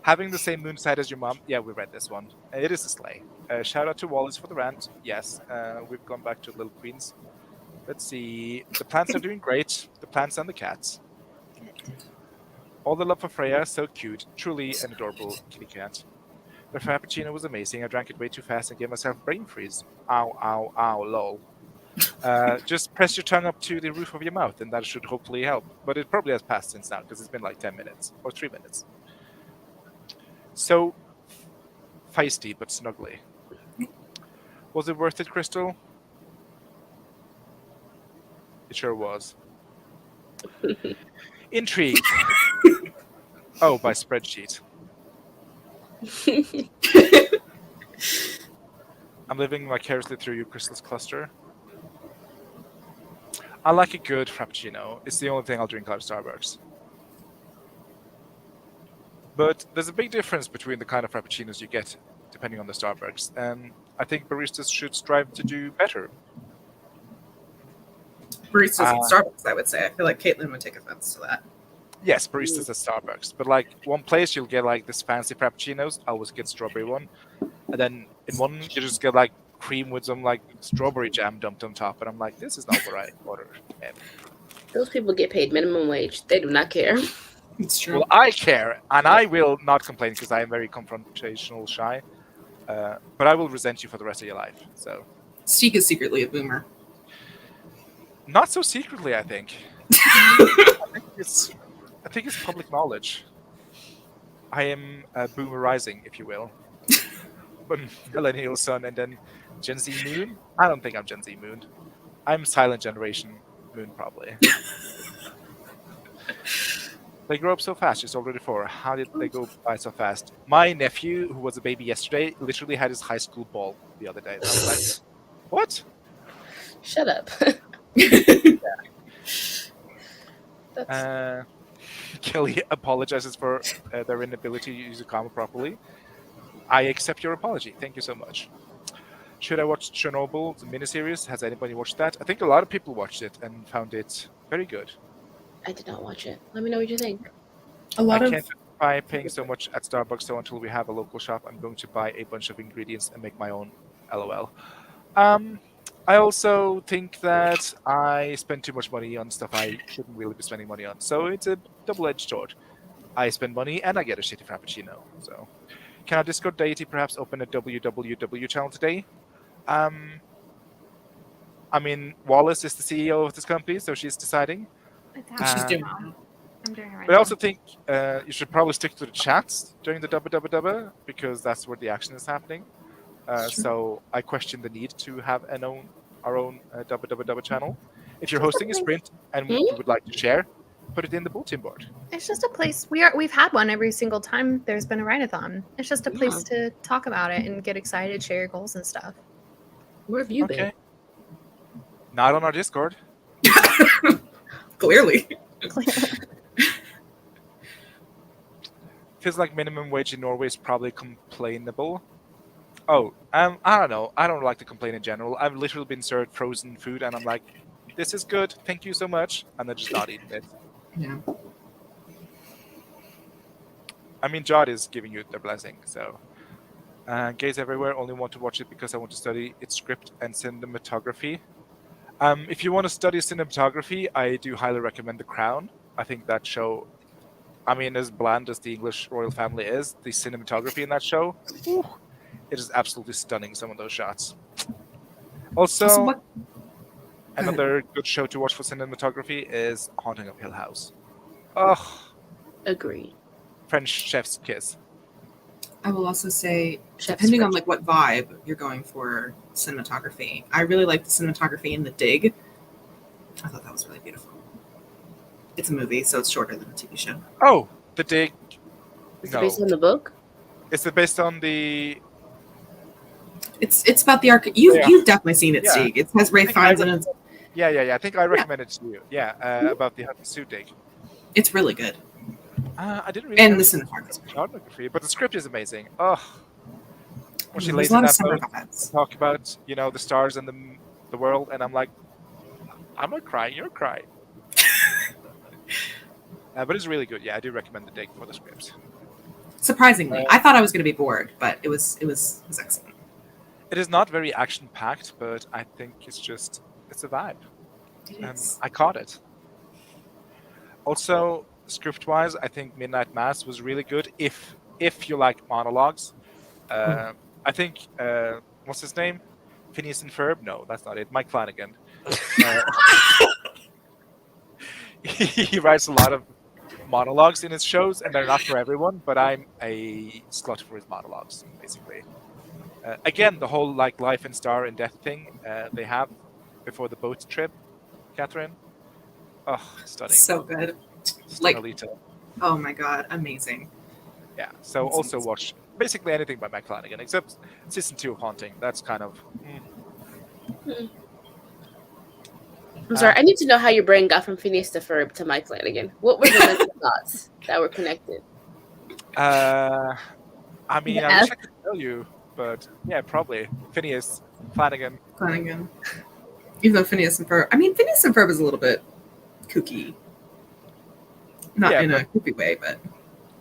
Having the same moon side as your mom. Yeah, we read this one. It is a slay. Shout out to Wallace for the rant. Yes, we've gone back to Little Queens. Let's see. The plants are doing great. The plants and the cats. All the love for Freya. So cute. Truly an adorable kitty cat. The frappuccino was amazing. I drank it way too fast and gave myself brain freeze. Ow, ow, ow, lol. Just press your tongue up to the roof of your mouth and that should hopefully help. But it probably has passed since now because it's been like 10 minutes or 3 minutes. So feisty but snuggly. Was it worth it, Crystal? It sure was. Intrigue. Oh, by spreadsheet. I'm living vicariously through you, Crystal's cluster. I like a good frappuccino. It's the only thing I'll drink out of Starbucks. But there's a big difference between the kind of frappuccinos you get depending on the Starbucks, and I think baristas should strive to do better. baristas at Starbucks, I would say. I feel like Caitlin would take offense to that. Yes, baristas at Starbucks, but like one place you'll get like this fancy frappuccinos. I always get strawberry one, and then in one you just get like cream with some like strawberry jam dumped on top, and I'm like, this is not what I ordered. Those people get paid minimum wage. They do not care. It's true. Well, I care, and I will not complain because I am very confrontational shy. But I will resent you for the rest of your life. So, Steek is secretly a boomer. not so secretly, I think. I think it's public knowledge. I am boomerizing, if you will. But millennial son and then Gen Z moon. I don't think I'm Gen Z moon. I'm silent generation moon, probably. They grow up so fast. She's already 4. How did they go by so fast? My nephew, who was a baby yesterday, literally had his high school ball the other day. I was like, what? Shut up. Kelly apologizes for their inability to use a comma properly. I accept your apology. Thank you so much. Should I watch Chernobyl, the miniseries? Has anybody watched that? I think a lot of people watched it and found it very good. I did not watch it. Let me know what you think. A lot I of can't justify paying so much at Starbucks, so until we have a local shop, I'm going to buy a bunch of ingredients and make my own. LOL. I also think that I spend too much money on stuff I shouldn't really be spending money on. So it's a double-edged sword. I spend money and I get a shitty frappuccino. So, can our Discord deity perhaps open a WWW channel today? I mean, Wallace is the CEO of this company, so she's deciding. she's doing. I'm doing it right But I now. also think you should probably stick to the chats during the WWW because that's where the action is happening. So I question the need to have our own WWW channel. If you're hosting a sprint and you would like to share, put it in the bulletin board. It's just a place we've had one every single time there's been a write-a-thon. It's just a place to talk about it and get excited, share your goals and stuff. Where have you Okay. Not on our Discord. Clearly. Feels like minimum wage in Norway is probably complainable. Oh, I don't know. I don't like to complain in general. I've literally been served frozen food, and I'm like, "This is good. Thank you so much," and then just not eating it. Yeah. I mean, Jod is giving you the blessing, so. Gays everywhere only want to watch it because I want to study its script and cinematography. If you want to study cinematography, I do highly recommend The Crown. I think that show, I mean, as bland as the English royal family is, the cinematography in that show, it is absolutely stunning, some of those shots. Also, another good show to watch for cinematography is Haunting of Hill House. Oh, Agreed. French chef's kiss. I will also say, depending on like what vibe you're going for cinematography, I really like the cinematography in The Dig. I thought that was really beautiful. It's a movie, so it's shorter than a TV show. Oh, The Dig. Is it based on the book? Is it based on the? It's about the arc. You've definitely seen it, Steve. It has Ray Fiennes in it. Yeah. I think I recommended it to you. Yeah, about the Hudson Suit Dig. It's really good. I didn't really. And the cinematography, but the script is amazing. Oh, when she There's lays a lot in of that boat, cinematographs. talk about the stars and the world, and I'm like, I'm not crying. You're crying. But it's really good. Yeah, I do recommend The Dig for the script. Surprisingly, I thought I was going to be bored, but it was excellent. It is not very action packed, but I think it's a vibe. And I caught it. Also, script wise, I think Midnight Mass was really good if you like monologues. I think what's his name? Phineas and Ferb? No, that's not it. Mike Flanagan. He writes a lot of monologues in his shows, and they're not for everyone, but I'm a slut for his monologues, basically. Again, the whole like life and star and death thing they have before the boat trip, Catherine. Oh, stunning. So good. Like, oh my god, amazing. Yeah, so also watch basically anything by Mike Flanagan, except season 2 of Haunting. That's kind of... I'm sorry, I need to know how your brain got from Phineas to Ferb to Mike Flanagan. What were the mental thoughts that were connected? I mean, I wish I could tell you, but yeah, probably. Phineas, Flanagan. Even though Phineas and Ferb... I mean, Phineas and Ferb is a little bit kooky. Not in a creepy way, but...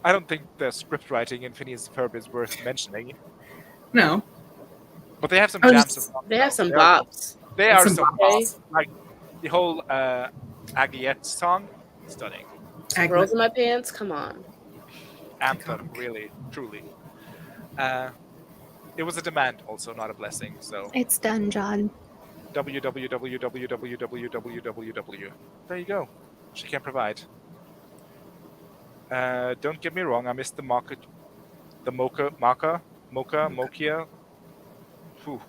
I don't think the script writing in Phineas and Ferb is worth mentioning. No. But they have some jams. They have some bops. They are some bops. Like, the whole Aguillette song, stunning. Girls in My Pants, come on. Anthem, really, truly. It was a demand also, not a blessing, so... It's done, John. www. There you go. She can provide. Don't get me wrong, I missed the mocha, mocha,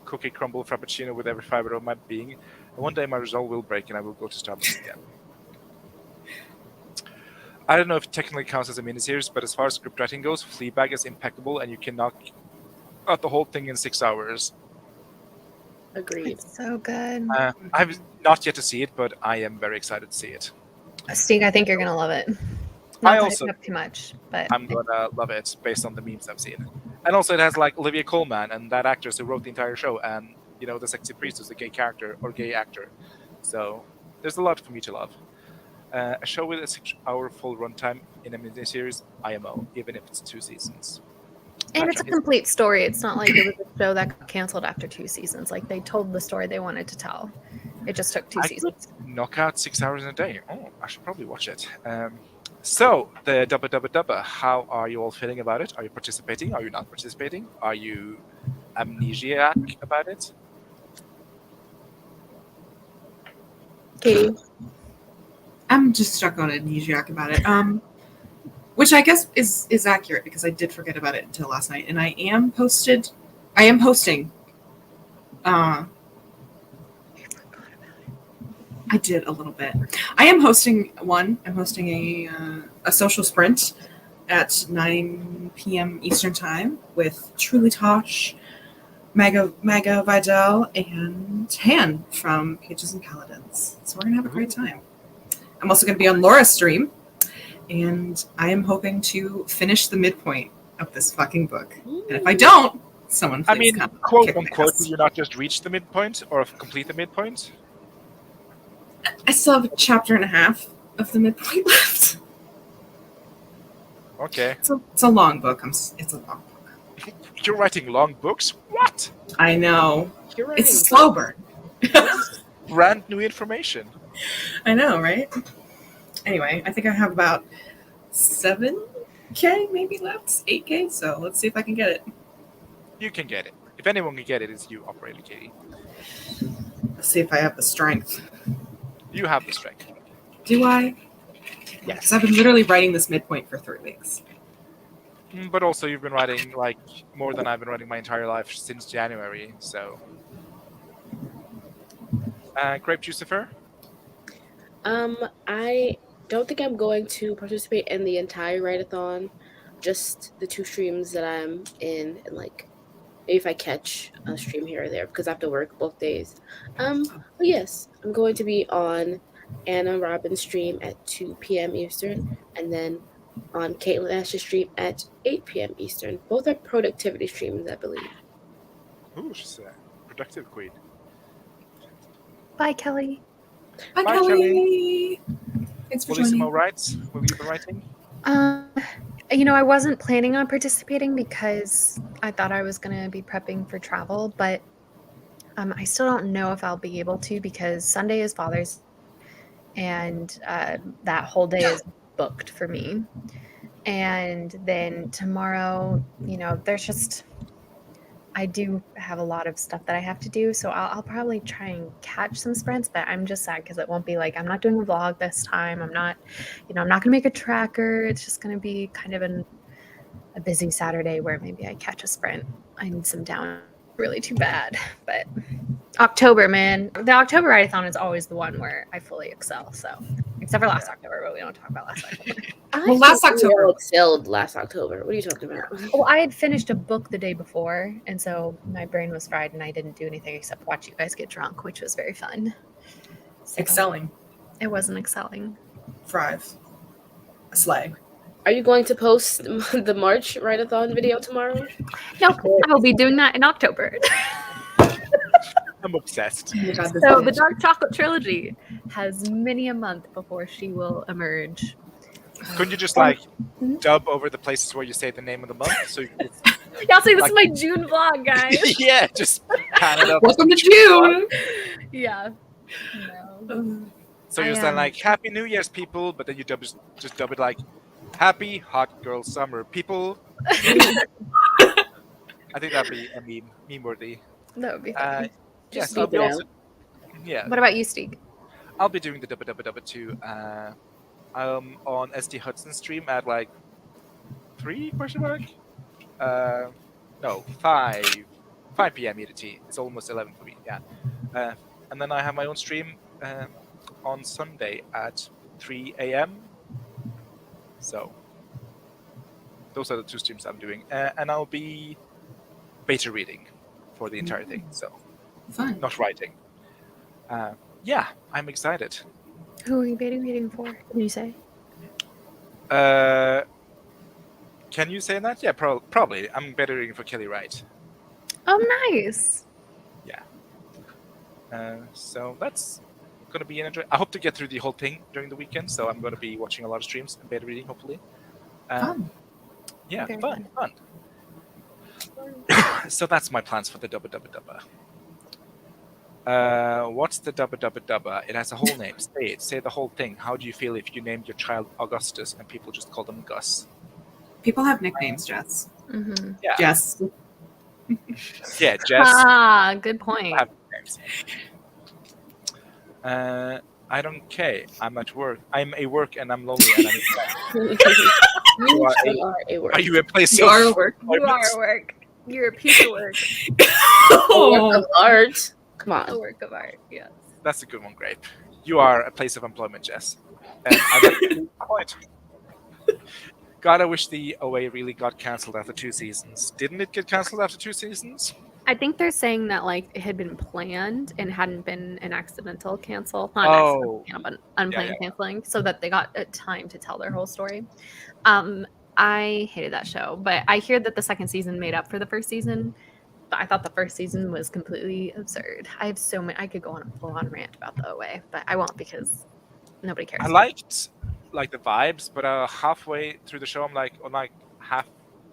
cookie crumble frappuccino with every fiber of my being. And one day my resolve will break and I will go to Starbucks again. I don't know if it technically counts as a miniseries, but as far as script writing goes, Fleabag is impeccable and you can knock out the whole thing in 6 hours. Agreed. It's so good. I've not yet to see it, but I am very excited to see it. Stig, I think you're going to love it. I also up too much, but I'm gonna love it based on the memes I've seen. And also it has like Olivia Colman and that actress who wrote the entire show, and the sexy priest is a gay character or gay actor. So there's a lot for me to love. A show with a 6-hour full runtime in a miniseries, IMO, even if it's 2 seasons. And it's a complete story. It's not like it was a show that got canceled after 2 seasons. Like they told the story they wanted to tell. It just took 2 seasons. Knock out 6 hours in a day. Oh, I should probably watch it. So, the Dubba Dubba Dubba, how are you all feeling about it? Are you participating? Are you not participating? Are you amnesiac about it? Katie? I'm just stuck on amnesiac about it. Which I guess is accurate because I did forget about it until last night, and I am posting. I did a little bit. I am hosting one. I'm hosting a social sprint at 9 p.m. Eastern Time with Truly Tosh, Maga Vidal, and Han from Pages and Paladins. So we're going to have a great time. I'm also going to be on Laura's stream, and I am hoping to finish the midpoint of this fucking book. And if I don't, someone please I mean, come quote kick my unquote, ass. will you not just reach the midpoint or complete the midpoint? I still have a chapter and a half of the midpoint left. Okay. It's a long book. It's a long book. You're writing long books? What? I know. You're right. It's a slow burn. Brand new information. I know, right? Anyway, I think I have about 7K maybe left, 8K. So let's see if I can get it. You can get it. If anyone can get it, it's you, Operator Katie. Let's see if I have the strength. You have the strength. Do I? Yes. Because I've been literally writing this midpoint for 3 weeks. But also, you've been writing like more than I've been writing my entire life since January. So, Grape Jucifer? I don't think I'm going to participate in the entire write-a-thon. Just the 2 streams that I'm in, and like maybe if I catch a stream here or there because I have to work both days. But yes, I'm going to be on Anna Robin's stream at 2 p.m. Eastern, and then on Caitlin Ash's stream at 8 p.m. Eastern. Both are productivity streams, I believe. Ooh, she's a productive queen. Bye, Kelly. Bye, Bye, Kelly. Thanks for Bellissimo joining. writes. Will you be writing? I wasn't planning on participating because I thought I was going to be prepping for travel, but I still don't know if I'll be able to because Sunday is Father's and that whole day is booked for me. And then tomorrow, I do have a lot of stuff that I have to do, so I'll probably try and catch some sprints, but I'm just sad because it won't be like, I'm not doing a vlog this time. I'm not going to make a tracker. It's just going to be kind of a busy Saturday where maybe I catch a sprint. I need some down. Really too bad, but October, man. The October write-a-thon is always the one where I fully excel, so except for last October, but we don't talk about last October. Well, last October excelled last October. What are you talking about? Well, I had finished a book the day before, and so my brain was fried, and I didn't do anything except watch you guys get drunk, which was very fun. So, excelling. It wasn't excelling. Thrive. Slay. Are you going to post the March write-a-thon video tomorrow? Nope, I will be doing that in October. I'm obsessed. So the Dark Chocolate Trilogy has many a month before she will emerge. Couldn't you just like dub over the places where you say the name of the month? So you can, Y'all say this is my June vlog, guys. yeah, just pan it up. Welcome to June. Yeah. No. So you I sound like Happy New Year's, people, but then you just dub it like Happy Hot Girl Summer, people. I think that'd be a meme worthy. That would be fun. Yes, Just I'll leave be it also. Yeah, What about you, Steeg? I'll be doing the dubba dubba dubba too. On SD Hudson's stream at like 3 question mark? No, 5 p.m. EDT. It's almost 11 for me. Yeah, and then I have my own stream on Sunday at 3 a.m. So those are the 2 streams I'm doing, and I'll be beta reading for the entire thing. So Fun. not writing. Yeah, I'm excited. Who are you beta reading for? Can you say? Can you say that? Yeah, probably. I'm beta reading for Kelly Wright. Oh, nice. So that's going to be an I hope to get through the whole thing during the weekend, so I'm going to be watching a lot of streams and beta reading, hopefully. Fun. Yeah, Very fun. So that's my plans for the dubba dubba dubba. What's the dubba dubba dubba? It has a whole name. Say the whole thing. How do you feel if you named your child Augustus and people just call them Gus? People have nicknames, Jess. Mm-hmm. Yeah. Jess. Yeah, Jess. Ah, good point. Have names. I don't care. I'm at work. I'm a work and I'm lonely and I'm You are are a work. Are you a place You are a work. You are a work. You're a piece of work. A work of art. Come A on. work of art. Yes. That's a good one, Grape. You are a place of employment, Jess. And I'd like to point. God, I wish the OA really got cancelled after 2 seasons. Didn't it get cancelled after 2 seasons? I think they're saying that like it had been planned and hadn't been an accidental cancel, not an accidental Oh, cancel, but yeah, unplanned yeah. canceling, so that they got time to tell their whole story. I hated that show, but I hear that the second season made up for the first season. But I thought the first season was completely absurd. I have so many. I could go on a full-on rant about the OA, but I won't because nobody I cares. liked like the vibes, but halfway through the show, I'm like, on like half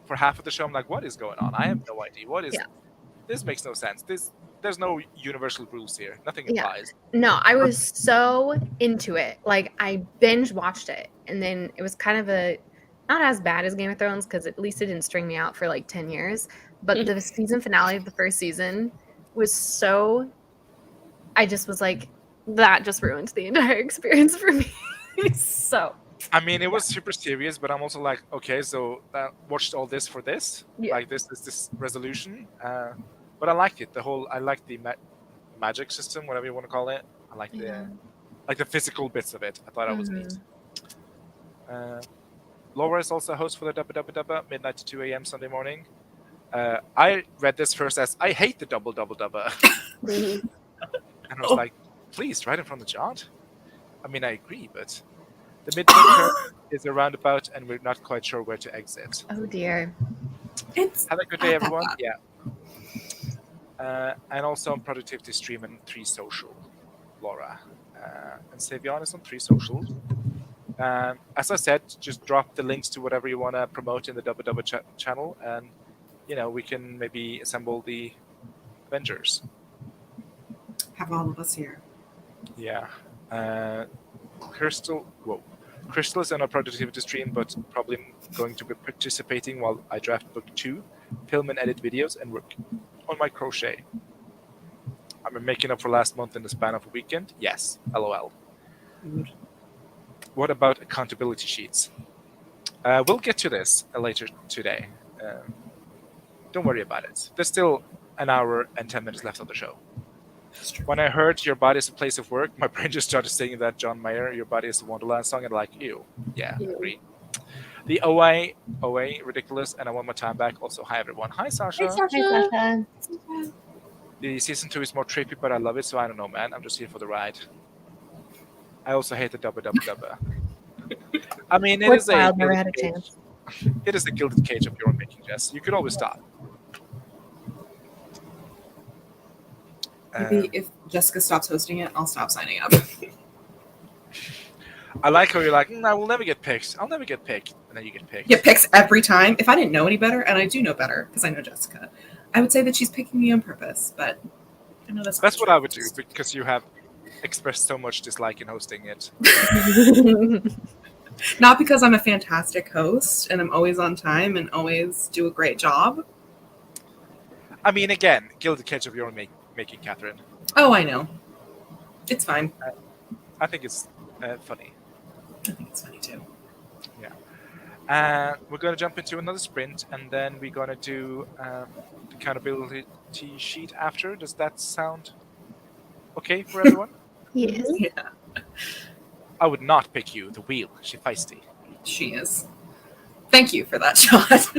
of the show, I'm like, what is going on? I have no idea. What is Yeah. this? Makes no sense. There's no universal rules here. Nothing Yeah. applies. No, I was so into it. Like I binge watched it, and then it was kind of a not as bad as Game of Thrones because at least it didn't string me out for like 10 years. But the season finale of the first season was so. I just was like, that just ruined the entire experience for me. So I mean, it was super serious, but I'm also like, okay, so watched all this for this. yeah. Like this resolution. But I liked it. I liked the magic system, whatever you want to call it. I like Yeah. the physical bits of it. I thought that was neat. Mhm. Laura is also a host for the Dubba Dubba Dubba, midnight to 2 a.m. Sunday morning. I read this first as I hate the double double dubba. And I was like, please, right in front of John. I mean, I agree, but the midpoint term is a roundabout, and we're not quite sure where to exit. Oh dear. It's Have a good day, not that everyone. bad. Yeah. And also on Productivity Stream and 3 Social, Laura. And Savion is on 3 Social. As I said, just drop the links to whatever you want to promote in the Dubba Dubba channel, and we can maybe assemble the Avengers. Have all of us here. Yeah. Crystal is on a productivity stream, but probably going to be participating while I draft book 2, film and edit videos, and work on my crochet. I've been making up for last month in the span of a weekend. Yes, LOL. What about accountability sheets? We'll get to this later today. Don't worry about it. There's still an hour and 10 minutes left of the show. When I heard Your Body is a Place of Work, my brain just started singing that John Mayer, Your Body is a Wonderland song, and like, ew. Yeah, agree. The OA, ridiculous, and I want my time back. Also, hi everyone. Hi, Sasha. Hi, Sasha. The season 2 is more trippy, but I love it, so I don't know, man. I'm just here for the ride. I also hate the Dubba Dubba Dubba. I mean, it is a never had a gilded chance. cage. It is the gilded cage of your own making, Jess. You could always stop. Maybe if Jessica stops hosting it, I'll stop signing up. I like how you're like, I will never get picked. I'll never get picked. And then you get picked. Get picks every time. If I didn't know any better, and I do know better because I know Jessica, I would say that she's picking me on purpose, but I know that's That's not what I true. would do, because you have expressed so much dislike in hosting it. Not because I'm a fantastic host and I'm always on time and always do a great job. I mean, again, gilded cage of your own making, Catherine. Oh, I know. It's fine. I think it's funny. I think it's funny too. Yeah. We're going to jump into another sprint, and then we're going to do the accountability sheet after. Does that sound okay for everyone? Yes. Yeah, I would not pick you, the wheel. She's feisty. she is. Thank you for that shot.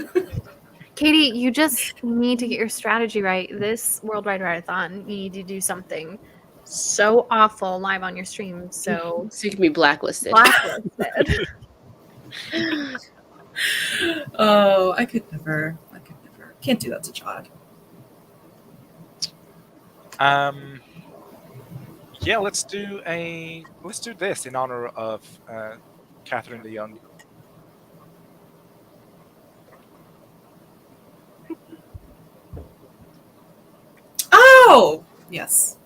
Katie, you just need to get your strategy right. This Worldwide Marathon, you need to do something so awful live on your stream. So you can be blacklisted. blacklisted. Oh, I could never. Can't do that to Chad. Yeah, let's do this in honor of Catherine the Young. Oh, yes.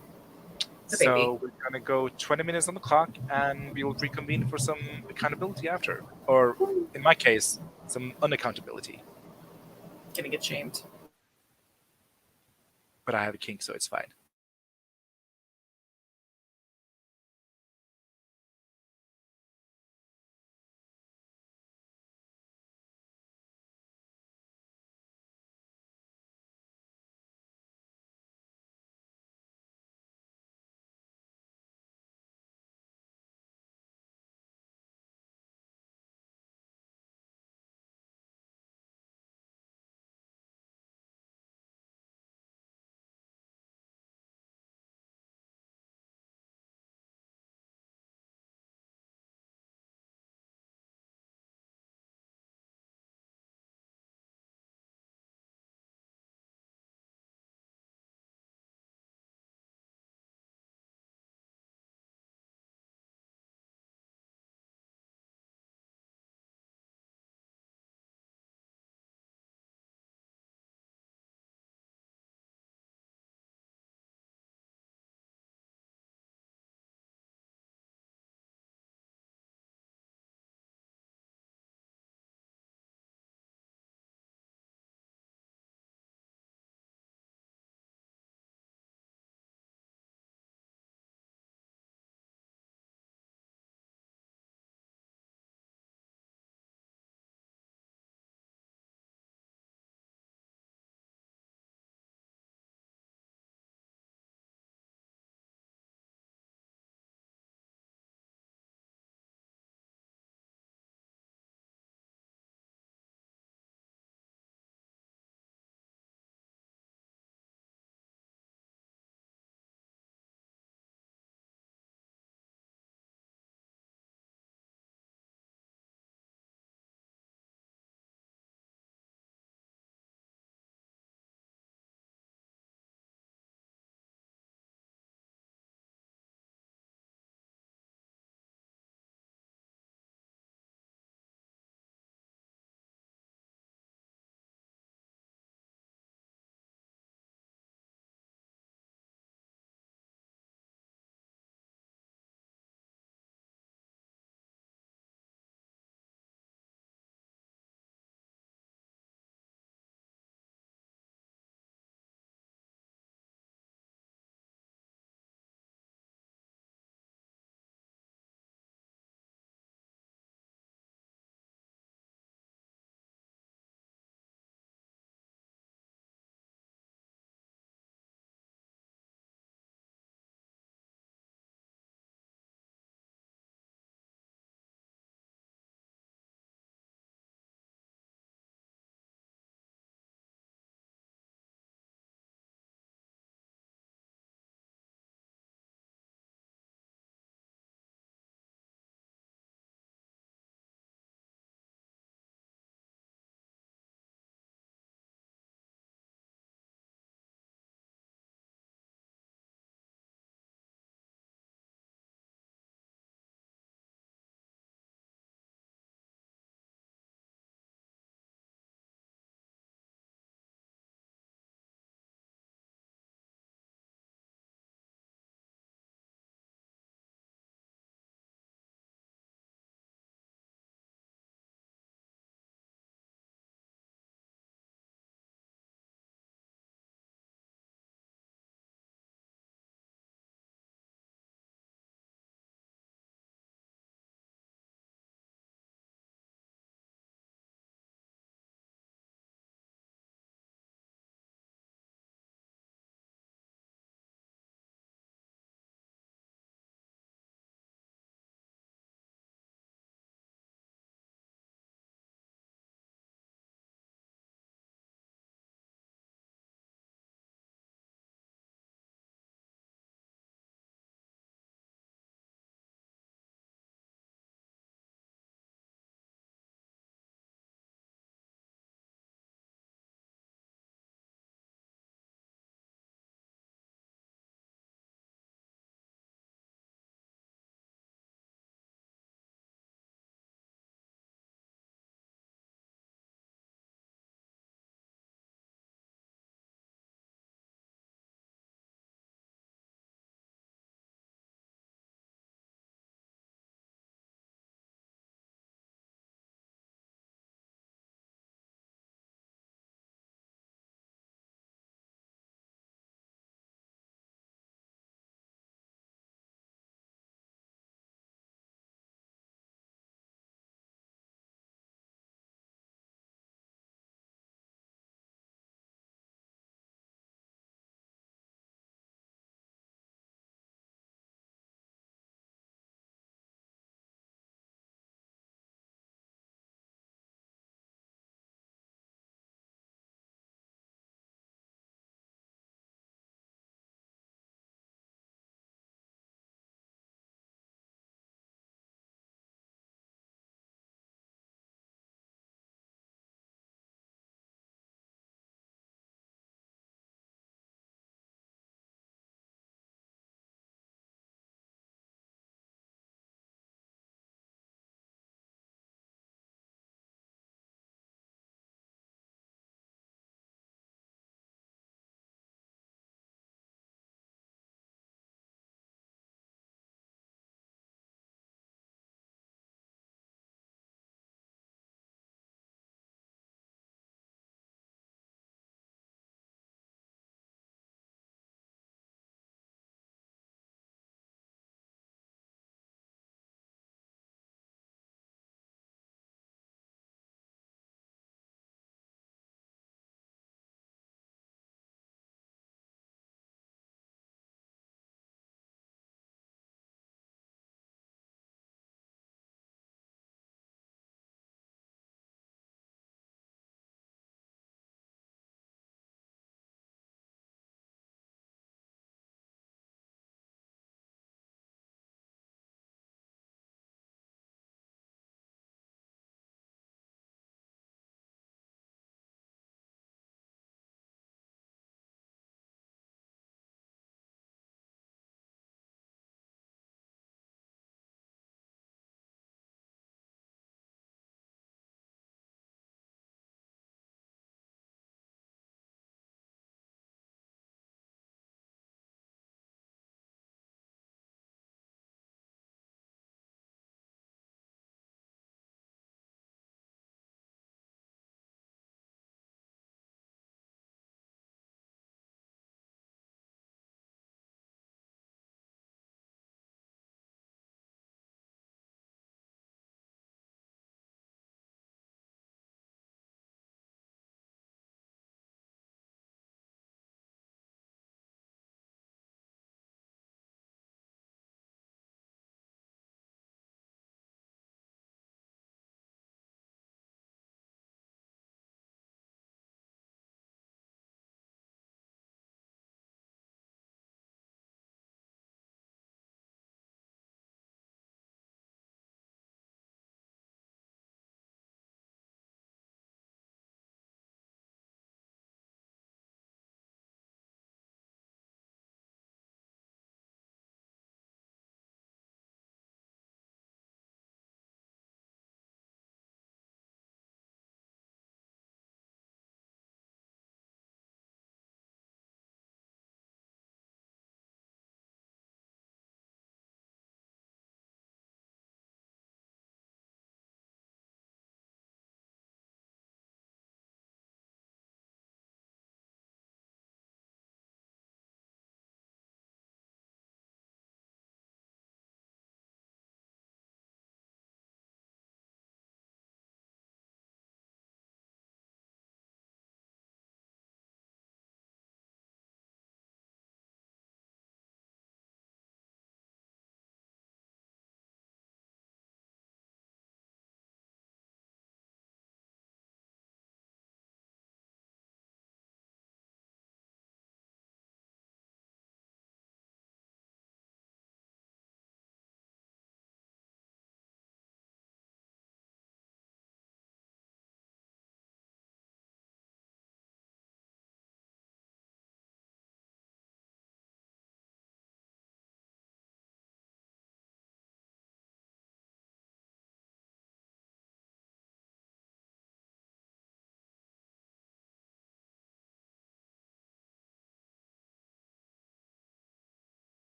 The So baby. we're gonna go 20 minutes on the clock, and we'll reconvene for some accountability after, or in my case, some unaccountability. Gonna get shamed. But I have a kink, so it's fine.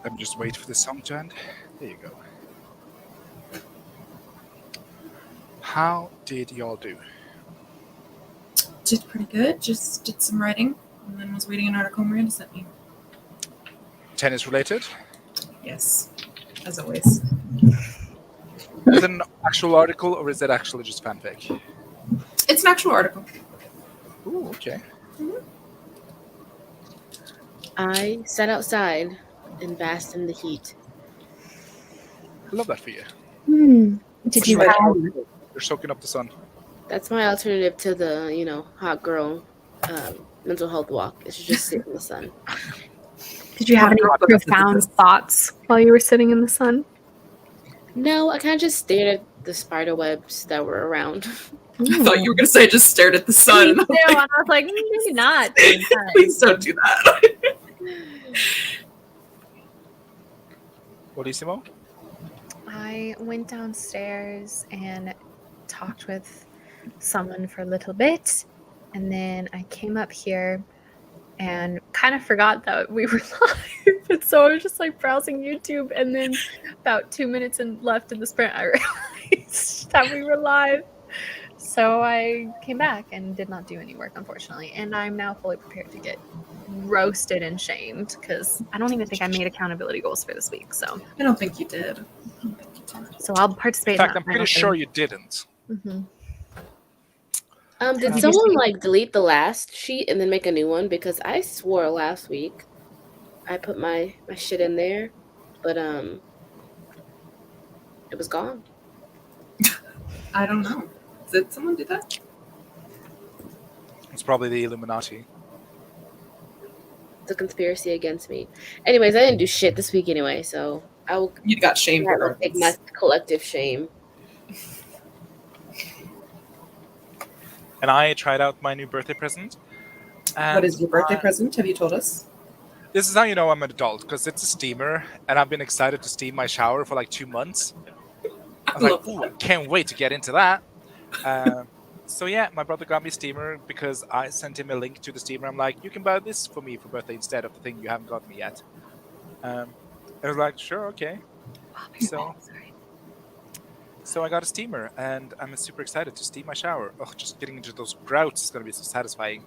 Let me just wait for the song to end. There you go. How did y'all do? Did pretty good. Just did some writing, and then was reading an article Miranda sent me. Tennis related? Yes, as always. Is it an actual article or is it actually just fanfic? It's an actual article. Ooh, okay. I sat outside and basked in the heat. I love that for you. Did you Like, have you're soaking up the sun. That's my alternative to the, hot girl mental health walk. It's just sit in the sun. Did you have any profound thoughts while you were sitting in the sun? No, I kind of just stared at the spider webs that were around. I thought you were going to say I just stared at the Me sun. too, and I was like, maybe not. Please don't do that. Bellissimo? I went downstairs and talked with someone for a little bit, and then I came up here and kind of forgot that we were live. And so I was just like browsing YouTube, and then about 2 minutes left in the sprint, I realized that we were live. So I came back and did not do any work, unfortunately. And I'm now fully prepared to get roasted and shamed because I don't even think I made accountability goals for this week. So I don't think you did. So I'll participate. In fact, I'm pretty sure you didn't. Mm-hmm. Did someone delete the last sheet and then make a new one? Because I swore last week I put my shit in there, but it was gone. I don't know. Did someone do that? It's probably the Illuminati. It's a conspiracy against me. Anyways, I didn't do shit this week anyway, so You got shamed. I will take my collective shame. And I tried out my new birthday present. What is your birthday present? Have you told us? This is how you know I'm an adult, because it's a steamer, and I've been excited to steam my shower for like 2 months. I was like, ooh, I can't wait to get into that. So yeah, my brother got me a steamer because I sent him a link to the steamer. I'm like, you can buy this for me for birthday instead of the thing you haven't got me yet. I was like, sure, okay. So I got a steamer, and I'm super excited to steam my shower. Oh, just getting into those grouts is going to be so satisfying.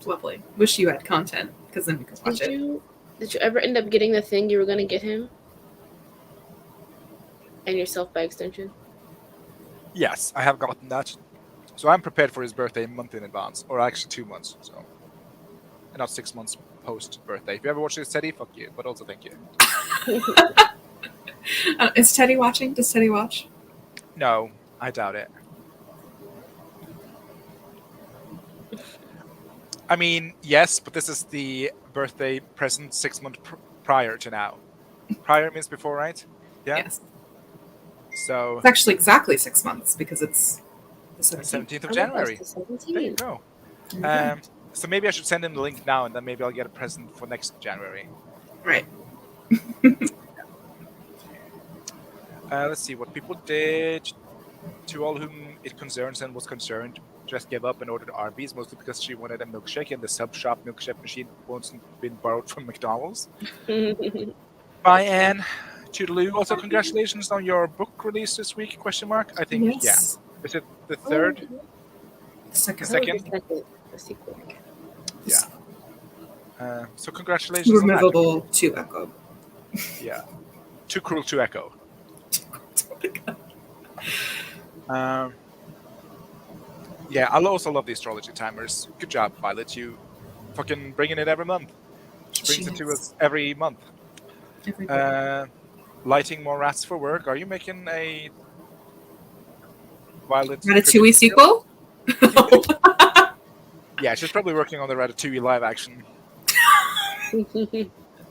Lovely. Wish you had content, because then we could watch it. Did you ever end up getting the thing you were going to get him? And yourself by extension? Yes, I have gotten that. So I'm prepared for his birthday a month in advance, or actually 2 months. So, and not 6 months post birthday. If you ever watch this, Teddy, fuck you, but also thank you. Is Teddy watching? Does Teddy watch? No, I doubt it. I mean, yes, but this is the birthday present 6 months prior to now. Prior means before, right? Yeah. Yes. So it's actually exactly 6 months because it's the 17th of January. There you go. So maybe I should send him the link now, and then maybe I'll get a present for next January. Right. Let's see what people did. To all whom it concerns and was concerned, just gave up and ordered Arby's, mostly because she wanted a milkshake, and the sub shop milkshake machine wasn't been borrowed from McDonald's. Bye, Anne. Toodaloo. Also, congratulations on your book release this week? Question mark. I think yes. Yeah. Is it the third? Second. The sequel. Yeah. So congratulations. Removable to Echo. Yeah. Too cruel to echo. Yeah, I also love the astrology timers. Good job, Violet. You fucking bringing it every month. She brings it to us every month. Lighting more rats for work. Are you making a Violet Ratatouille sequel? Yeah, she's probably working on the Ratatouille live action.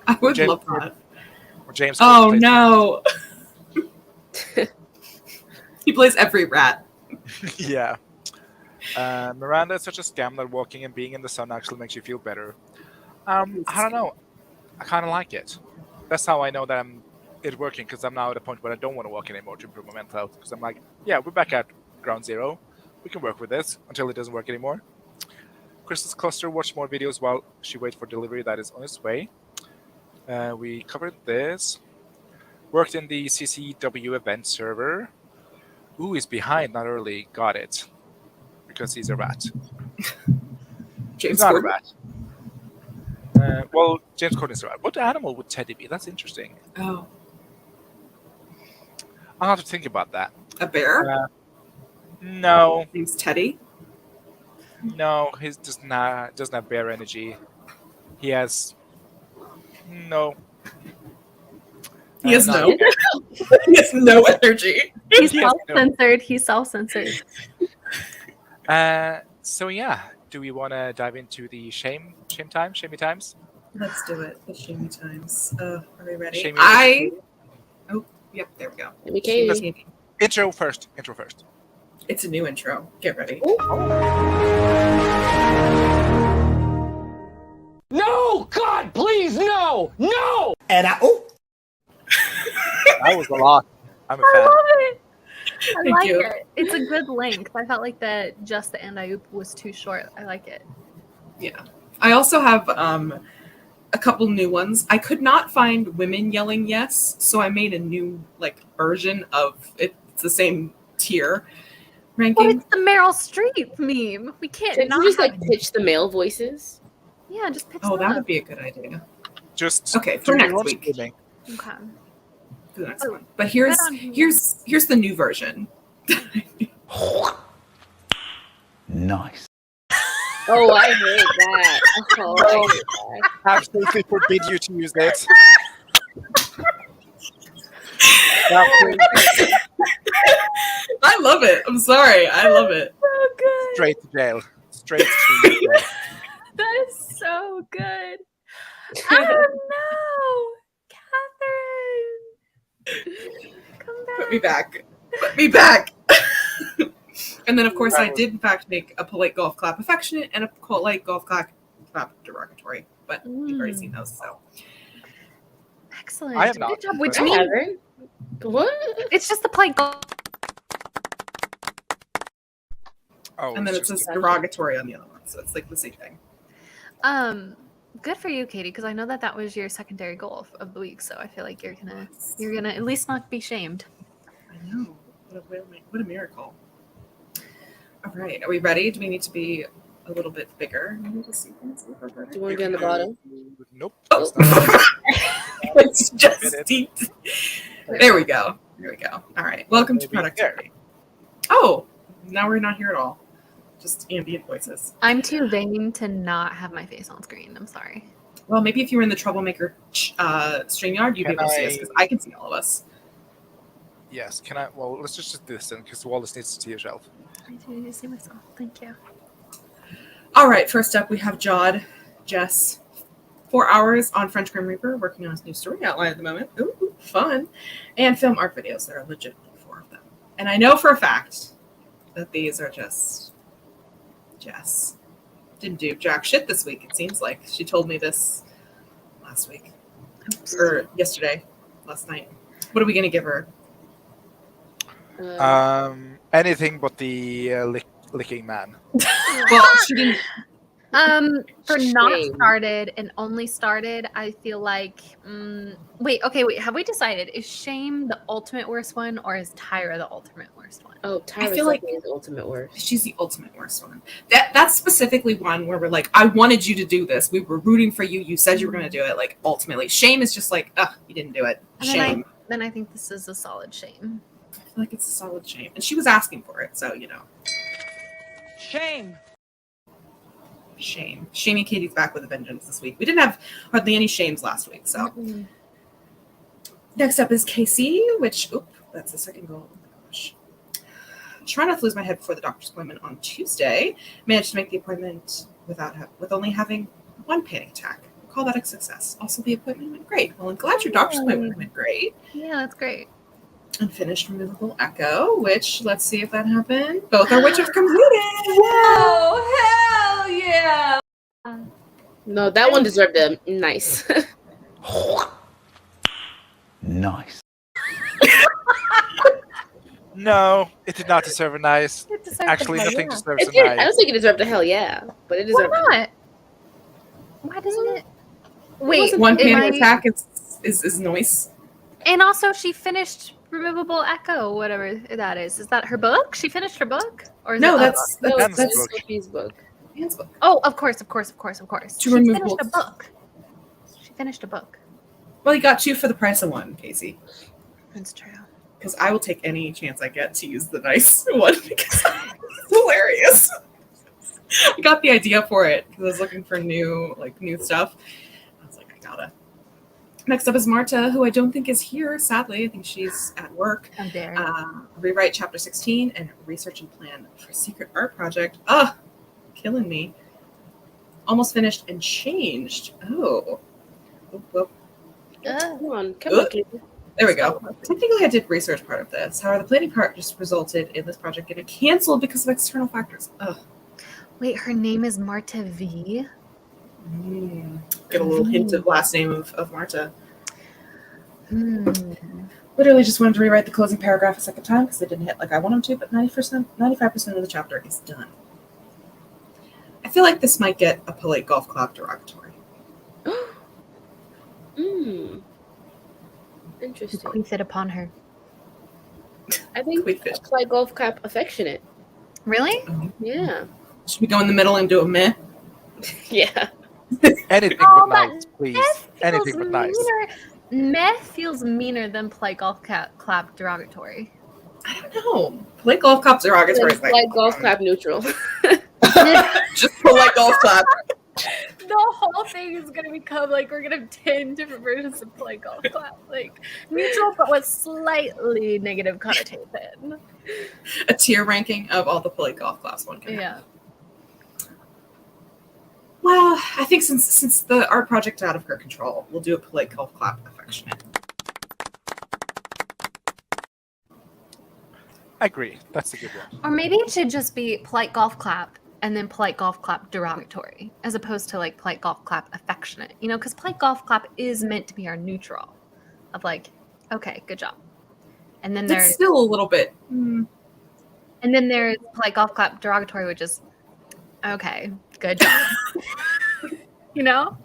I would love that. Or James. Oh no! He plays every rat. Yeah. Miranda is such a scam that walking and being in the sun actually makes you feel better. I don't know. I kind of like it. That's how I know that it's working, because I'm now at a point where I don't want to walk anymore to improve my mental health. Because I'm like, yeah, we're back at ground zero. We can work with this until it doesn't work anymore. Crystal's cluster watched more videos while she waits for delivery that is on its way. We covered this. Worked in the CCW event server. Ooh, he's behind, not early. Got it. Because he's a rat. James He's not Gordon. a rat. Well, James Corden's a rat. What animal would Teddy be? That's interesting. Oh, I'll have to think about that. a bear. No, Name's Teddy. no, he doesn't have bear energy. He has no. He has not no. yet. He has no energy. He's He has no- self-censored. He's self-censored. So yeah, do we want to dive into the shamey times? Let's do it. The shamey times. Are we ready? Shamey- Oh, yep. There we go. Maybe Shamey Katie. Katie. Intro first. It's a new intro. Get ready. No! God, please, no! No! And That was a lot. I'm a fan. I Thank like you. it. It's a good length. I felt like just the and I oop was too short. I like it. Yeah. I also have a couple new ones. I could not find women yelling yes, so I made a new version of it. It's the same tier But ranking. it's the Meryl Streep meme. We can't Can not you just have- pitch the male voices? Yeah, just pitch Oh, them that up. would be a good idea Just Okay, do for your next own week. screaming. Okay. for the next Oh, one. But here's the new version. nice. Oh, I hate that. Oh, I hate that. Absolutely forbid you to use it. I love it. I'm sorry. I love it. So good. Straight to jail. Straight to jail. That is so good. Oh no, Catherine! Come back. Put me back. Put me back. And then, of course, I That was- did in fact make a polite golf clap affectionate and a polite golf clap derogatory. But you've already seen those, so. Excellent. I have not, Good job. Which but- I means haven't. What? it's just the play goal. Oh, And then it it's says just- derogatory on the other one, so it's like the same thing. Good for you, Katie, because I know that was your secondary goal of the week. So I feel like you're gonna at least not be shamed. I know. What a miracle. All right, are we ready? Do we need to be a little bit bigger? Let me just see. Do you want to be on the bottom? Nope. Oh. that's not- It's just deep. There we go. There we go. All right. Welcome to Maybe productivity. Oh, now we're not here at all. Just ambient voices. I'm too vain to not have my face on screen. I'm sorry. Well, maybe if you were in the Troublemaker StreamYard, you'd be Can able to see us I- because I can see all of us. Yes. Can I? Well, let's just do this then, because Wallace needs to see yourself. I do need to see myself. Thank you. All right. First up, we have Jod, Jess. 4 hours on French Grim Reaper, working on his new story outline at the moment. Ooh, fun. And film art videos. There are legitimately 4 of them. And I know for a fact that these are just Jess. Didn't do jack shit this week, it seems like. She told me this last week. Or yesterday. Last night. What are we going to give her? Anything but the licking man. Well, she didn't. For not Shame. started and only started, I feel like. Wait. Have we decided? Is Shame the ultimate worst one, or is Tyra the ultimate worst one? Oh, Tyra's feel like- the ultimate worst. She's the ultimate worst one. That's specifically one where we're like, I wanted you to do this. We were rooting for you. You said you were going to do it. Like, ultimately. Shame is just like, ugh, you didn't do it. And then Shame. Then I think this is a solid Shame. I feel like it's a solid shame. And she was asking for it, so, Shame. Shame. Shamey Katie's back with a vengeance this week. We didn't have hardly any shames last week, so. Next up is KC, which, that's the second goal. Oh my gosh. Try not to lose my head before the doctor's appointment on Tuesday. Managed to make the appointment with only having one panic attack. We'll call that a success. Also, the appointment went great. Well, I'm glad your doctor's appointment went great. Yeah, that's great. And finished removable echo, which, let's see if that happened. Both are which have completed. Oh, hell yeah! No, that one deserved a nice. Nice. No, it did not deserve a nice. It deserves Actually, a hell nothing yeah. deserves It a did. I nice. don't think it deserved a hell yeah, but it Why deserved. not? Why doesn't it? Wait, One am panic I- attack is noise. And also, she finished Removable Echo, whatever that is. Is that her book? She finished her book, or is No, it that's No, Dan's that's book. Sophie's book. Dan's book. Oh, of course. She remove finished a books. book. She finished a book. Well, you got 2 for the price of 1, Casey. That's true. Because I will take any chance I get to use the nice one because it's hilarious. I got the idea for it because I was looking for new stuff. I was like, I gotta. Next up is Marta, who I don't think is here. Sadly, I think she's at work. How dare you. Rewrite chapter 16 and research and plan for secret art project. Killing me. Almost finished and changed. Oh. Whoop. Come on, Casey. There we go. Technically, I did research part of this. However, the planning part just resulted in this project getting canceled because of external factors. Ugh. Wait, her name is Marta V. Get a little hint of last name of Marta. Hmm. Literally just wanted to rewrite the closing paragraph a second time because it didn't hit like I want them to, but 95% of the chapter is done. I feel like this might get a polite golf clap derogatory. Interesting. Bequeath it upon her. I think Quick fit. it's like golf clap affectionate. Really? Yeah. Should we go in the middle and do a meh? Yeah. Anything Oh, but but nice, please. Feels Anything but nice. meaner. Meh feels meaner than polite golf clap derogatory. I don't know. Polite golf clap derogatory is It's like golf clap neutral. Just polite golf clap. The whole thing is gonna become like we're gonna have 10 different versions of polite golf clap, like neutral but with slightly negative connotation. A tier ranking of all the polite golf claps one can have. Yeah. Well, I think since the art project is out of her control, we'll do a polite golf clap affectionate. I agree. That's a good one. Or maybe it should just be polite golf clap and then polite golf clap derogatory, as opposed to like polite golf clap affectionate. You know, because polite golf clap is meant to be our neutral of like, okay, good job. And then It's there's still a little bit. and then there's polite golf clap derogatory, which is okay, good job. You know?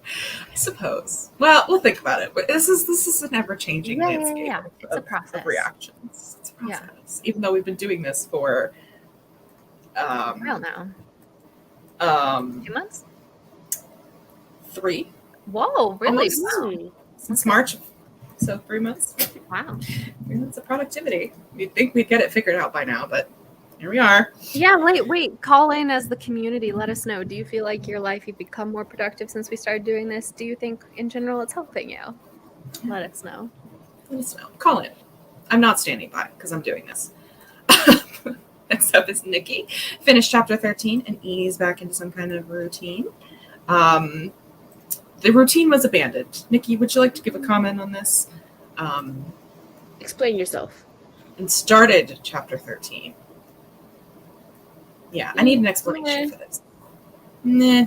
I suppose. Well, we'll think about it. But this is an ever-changing landscape. Yeah. It's a process. Of reactions. It's a Yeah. process. Even though we've been doing this for I don't know. 2 months? 3 Whoa, really? Almost. Wow. since March. So 3 months. Wow. 3 months of productivity. You'd think we'd get it figured out by now, but here we are. Yeah, wait. Call in as the community. Let us know. Do you feel like your life, you've become more productive since we started doing this? Do you think in general it's helping you? Let us know. Let us know. Call in. I'm not standing by because I'm doing this. Next up is Nikki. Finished chapter 13 and ease back into some kind of routine. The routine was abandoned. Nikki, would you like to give a comment on this? Explain yourself. And started chapter 13. Yeah, I need an explanation for this. Nah.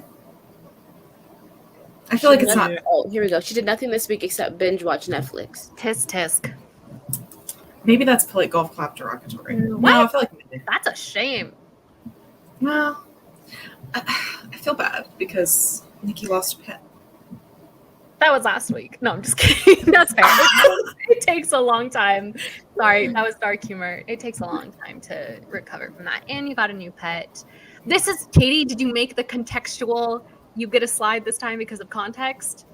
I feel like it's not. Oh, here we go. She did nothing this week except binge watch Netflix. Tisk. Maybe that's polite golf clap derogatory. What? No, I feel like maybe. That's a shame. Well, I feel bad because Nikki lost a pet. That was last week. No, I'm just kidding. That's fair. It takes a long time. Sorry, that was dark humor. It takes a long time to recover from that. And you got a new pet. This is, Katie, did you make the contextual, you get a slide this time because of context?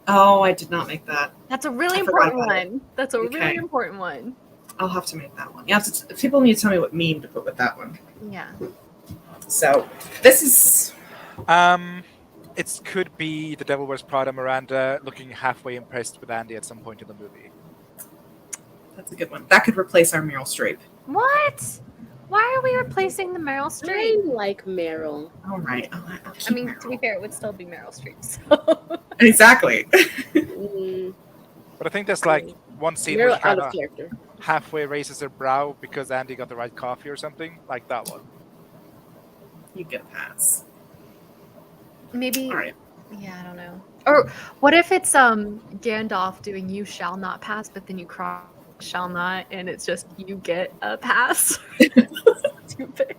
Oh, I did not make that. That's a really I forgot important about it. one. That's a Okay. really important one. I'll have to make that one. Yeah, people need to tell me what meme to put with that one. Yeah. So this is It could be the Devil Wears Prada Miranda looking halfway impressed with Andy at some point in the movie. that's a good one. That could replace our Meryl Streep. What? Why are we replacing the Meryl I Streep? like Meryl. All right. I'll keep I mean, Meryl. to be fair, it would still be Meryl Streep. So. Exactly. But I think there's like one scene Meryl where she out kind of of character. halfway raises her brow because Andy got the right coffee or something. Like that one. You get a pass. Maybe. All right. Yeah, I don't know. Or what if it's Gandalf doing "You shall not pass," but then you cross "shall not," and it's just you get a pass. Stupid.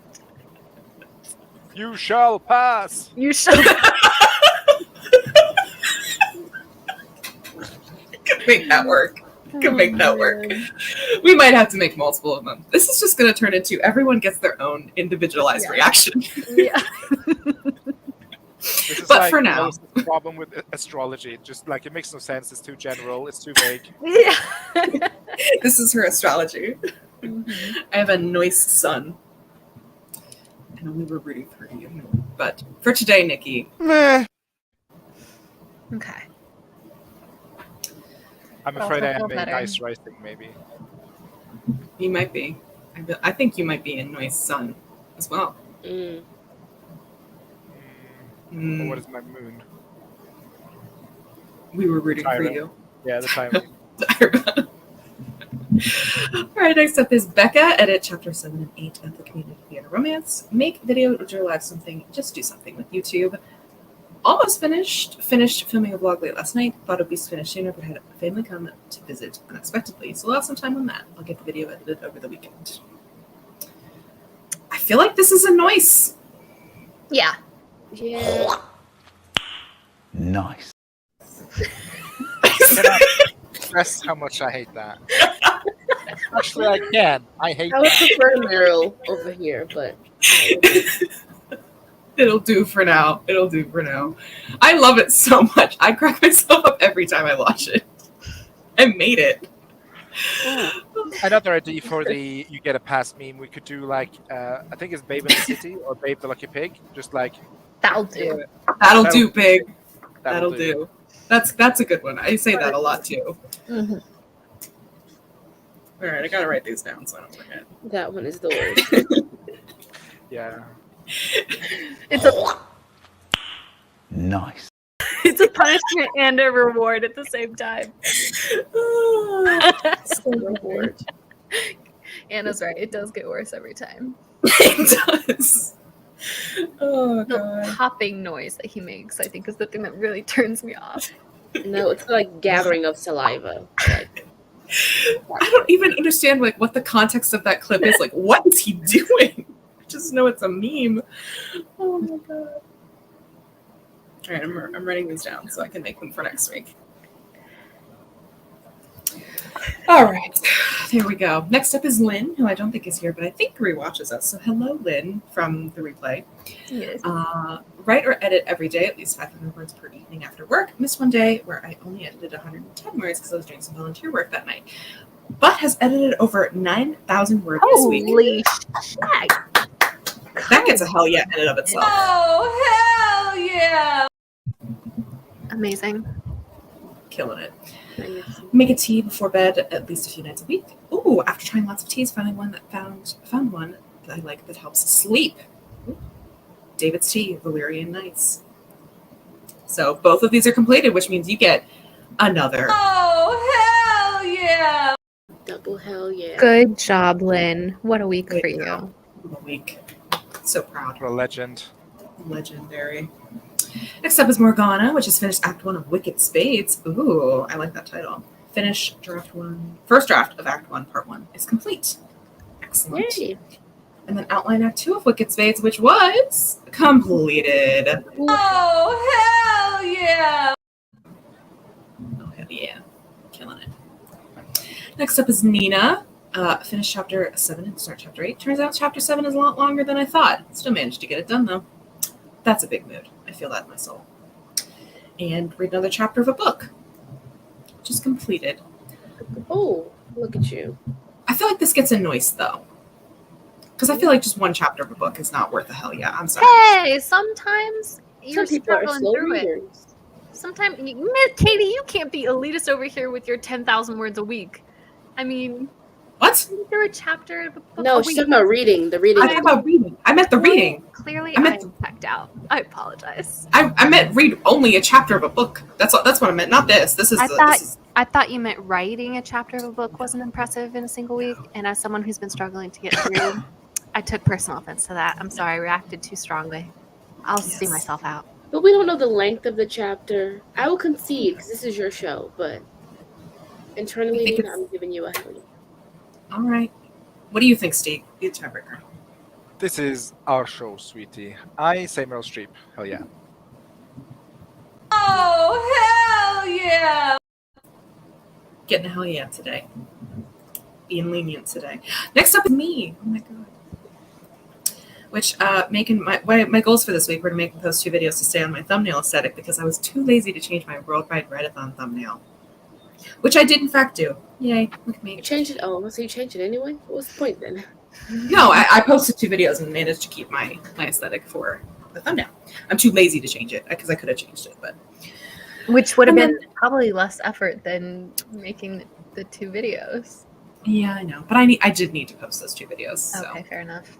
You shall pass. You shall. make that work. Can make that work. We might have to make multiple of them. This is just going to turn into everyone gets their own individualized reaction. Yeah. This is But like for now. the problem with astrology. Just like it makes no sense. It's too general. It's too vague. Yeah. This is her astrology. I have a nice sun. And we were rooting for you. But for today, Nikki. Okay. I'm Well, afraid I I feel am a better. nice writing, maybe. You might be. I think you might be a nice sun as well. Mm. Or what is my moon? We were rooting Tyra. for you. Yeah, the time. All right, next up is Becca. Edit chapter 7 and 8 of the Community Theater Romance. Make video or live something. Just do something with YouTube. Almost finished. Finished filming a vlog late last night. Thought it'd be finished sooner, but had a family come to visit unexpectedly. So I'll have some time on that. I'll get the video edited over the weekend. I feel like this is a noise. Yeah. Yeah. Nice. Can I express how much I hate that? Actually, I can. I hate I would that. prefer Meryl over here, but It'll do for now. It'll do for now. I love it so much. I crack myself up every time I watch it. I made it. Another idea for the you get a pass meme. We could do like I think it's Babe in the City or Babe the Lucky Pig. Just like That'll do. That'll do, big. that'll That'll do. That's a good one. I say that a lot too. Mhm. All right, I gotta write these down so I don't forget. that one is the worst. Yeah. It's a Nice. it's a punishment and a reward at the same time. Reward. Anna's right. It does get worse every time. It does. Oh The god. popping noise that he makes, I think, is the thing that really turns me off. No, it's like gathering of saliva. Like, I don't even understand like what the context of that clip is. Like, what is he doing? I just know it's a meme. Oh my god. All right, I'm writing these down so I can make them for next week. All right, there we go. Next up is Lynn, who I don't think is here, but I think rewatches us. So hello, Lynn, from the replay. Yes. Write or edit every day, at least 500 words per evening after work. Missed one day where I only edited 110 words because I was doing some volunteer work that night. But has edited over 9,000 words this week. Holy shit. That gets a hell yeah in and of itself. Oh, hell yeah! Amazing. Killing it. I Make a tea before bed at least a few nights a week. Ooh, after trying lots of teas, found one that I like that helps sleep. Ooh. David's Tea, Valyrian Nights. So both of these are completed, which means you get another. Oh, hell yeah! double hell yeah. Good job, Lynn. What a week Good for you. job. A week. So proud. What a legend. Legendary. Next up is Morgana, which has finished Act 1 of Wicked Spades. Ooh, I like that title. First draft of Act 1, Part 1 is complete. Excellent. Yay. And then outline Act 2 of Wicked Spades, which was completed. Oh, hell yeah! Oh, hell yeah. Killing it. Next up is Nina. Finished Chapter 7 and start Chapter 8. Turns out Chapter 7 is a lot longer than I thought. Still managed to get it done, though. That's a big mood. I feel that in my soul. And read another chapter of a book, which is completed. Oh, look at you. I feel like this gets a noise, though. Because I feel like just one chapter of a book is not worth a hell yeah. I'm sorry. Hey, sometimes you're Some people are struggling slow through it. readers. Sometimes, Katie, you can't be elitist over here with your 10,000 words a week. I mean, What? read through a chapter of a book No, a she's week. talking about reading. The reading. I'm talking about reading. I meant the reading. Clearly, I meant I'm checked out. I apologize. I meant read only a chapter of a book. That's what I meant. Not this. This is. I thought you meant writing a chapter of a book wasn't impressive in a single week. And as someone who's been struggling to get through, I took personal offense to that. I'm sorry, I reacted too strongly. I'll see myself out. But we don't know the length of the chapter. I will concede because this is your show, but internally, I'm giving you a hell yeah. All right. What do you think, Steve? You tiebreaker. This is our show, sweetie. I say Meryl Streep. Hell yeah. Oh, hell yeah! Getting a hell yeah today. Being lenient today. Next up is me. Oh my god. Which making my goals for this week were to make those 2 videos to stay on my thumbnail aesthetic because I was too lazy to change my Worldwide Readathon thumbnail, which I did in fact do. Yay! Look at me. You changed it. Oh, so you changed it anyway. What's the point then? No, I posted 2 videos and managed to keep my aesthetic for the thumbnail. I'm too lazy to change it because I could have changed it, but Which would have And been probably less effort than making the 2 videos. yeah, I know. But I did need to post those 2 videos. So. Okay, fair enough.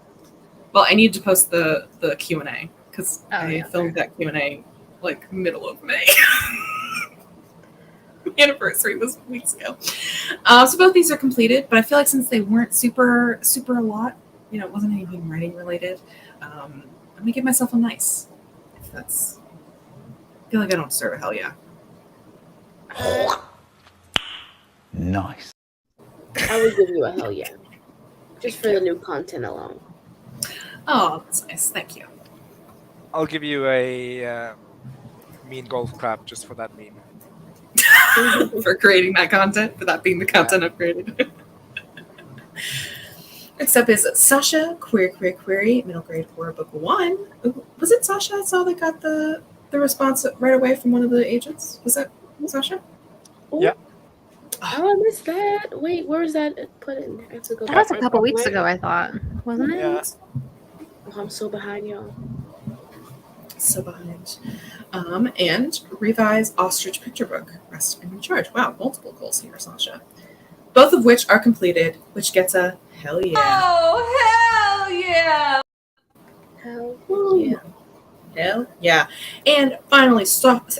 Well, I need to post the Q&A because I yeah. filmed that Q&A like middle of May. The anniversary was weeks ago. So both these are completed, but I feel like since they weren't super a lot, you know, it wasn't anything writing related. I'm gonna give myself a nice. If that's, I feel like I don't deserve a hell yeah. Nice. I would give you a hell yeah, just for the new content alone. Oh, that's nice. Thank you. I'll give you a mean golf clap just for that meme. For creating that content, for that being the content I've created. Next up is Sasha, query, middle grade horror book 1. Was it Sasha I saw that got the response right away from one of the agents? Was that Sasha? Ooh. Yeah. Oh, I missed that. Wait, where is that put in? I have to go That back was a couple weeks ago, I thought. Wasn't it? Yeah. Oh, I'm so behind, y'all. So behind. And revise Ostrich picture book, Rest and Recharge. Wow, multiple goals here, Sasha. Both of which are completed, which gets a hell yeah. Oh, hell yeah! Hell Yeah. Hell yeah. And finally,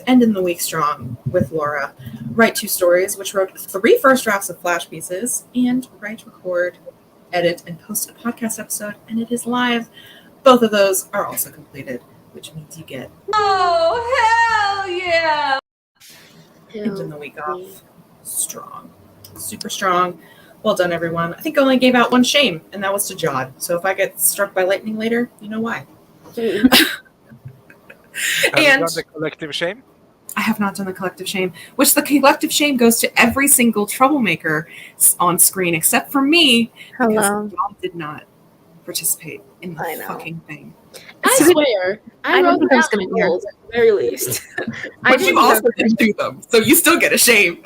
ending the week strong with Laura. Write 2 stories, which wrote 3 first drafts of flash pieces, and write, record, edit, and post a podcast episode, and it is live. Both of those are also completed, which means you get Oh, hell yeah! ending the week off strong. Super strong. Well done, everyone. I think I only gave out 1 shame, and that was to Jod. So if I get struck by lightning later, you know why. Have you And done the collective shame? I have not done the collective shame, which the collective shame goes to every single troublemaker on screen except for me, because Hello. y'all did not participate in the I know. fucking thing. I So- swear, I I wrote didn't think I was down gonna the hear. goals at the very least. I But didn't you also know- didn't do them, so you still get a shame.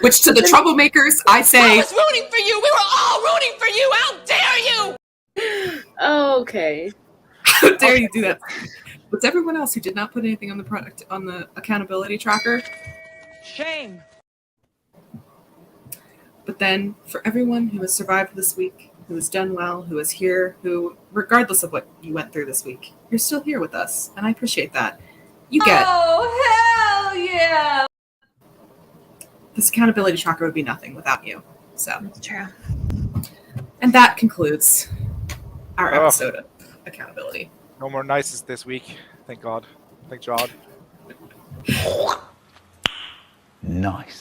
Which to the troublemakers, I say, rooting for you! We were all rooting for you! How dare you! Okay. how dare you do that? But to everyone else who did not put anything on the product on the accountability tracker, Shame. but then for everyone who has survived this week, who has done well, who is here, who, regardless of what you went through this week, you're still here with us, and I appreciate that. You get Oh, hell yeah! this accountability tracker would be nothing without you. So, That's true. and that concludes our Oh. episode of accountability. No more nices this week. Thank God. Thank God. Nice.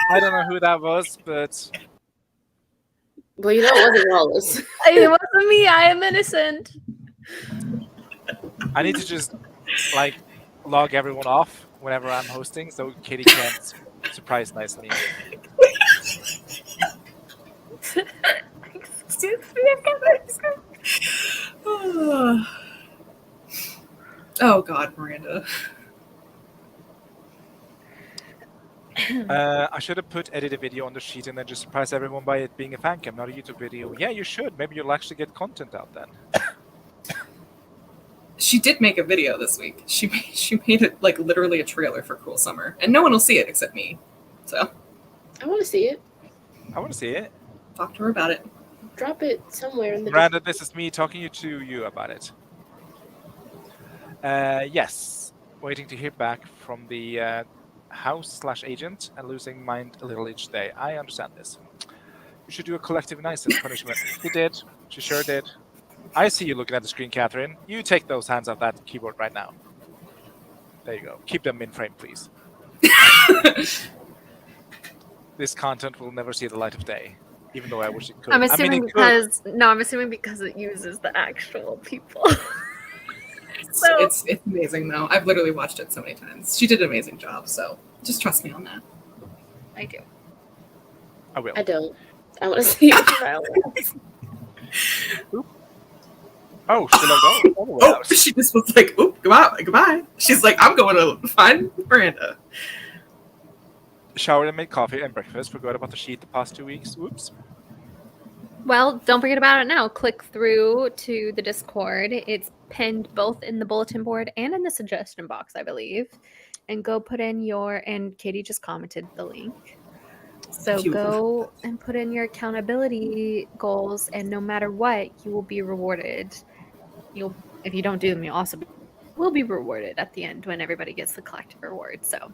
I don't know who that was, but Well, you know it wasn't Wallace. It wasn't me. I am innocent. I need to just like log everyone off whenever I'm hosting, so Katie can't surprise nice me. Excuse me. Oh God, Miranda. I should have put edit a video on the sheet and then just surprise everyone by it being a fan cam, not a YouTube video. Yeah, you should. Maybe you'll actually get content out then. She did make a video this week. She made it like literally a trailer for Cruel Summer, and no one will see it except me. So I want to see it. I want to see it. talk to her about it. Drop it somewhere in the. Miranda, this is me talking to you about it. Yes, waiting to hear back from the house/agent and losing mind a little each day. I understand this. You should do a collective niceness punishment. She did. She sure did. I see you looking at the screen, Catherine. You take those hands off that keyboard right now. There you go. Keep them in frame, please. This content will never see the light of day, even though I wish it could. I'm assuming it could. I'm assuming because it uses the actual people. It's amazing though. I've literally watched it so many times. She did an amazing job, so just trust me on that. I do. I will. I don't. I want to see it. Oh, she logged all the way Oh, out. she just was like, "Oop, goodbye." She's like, "I'm going to find Miranda." Showered and made coffee and breakfast. Forgot about the sheet the past 2 weeks. Whoops. Well, don't forget about it now. Click through to the Discord. It's pinned both in the bulletin board and in the suggestion box, I believe. And go put in and Katie just commented the link. So go and put in your accountability goals, and no matter what, you will be rewarded. If you don't do them, you'll also will be rewarded at the end when everybody gets the collective reward. So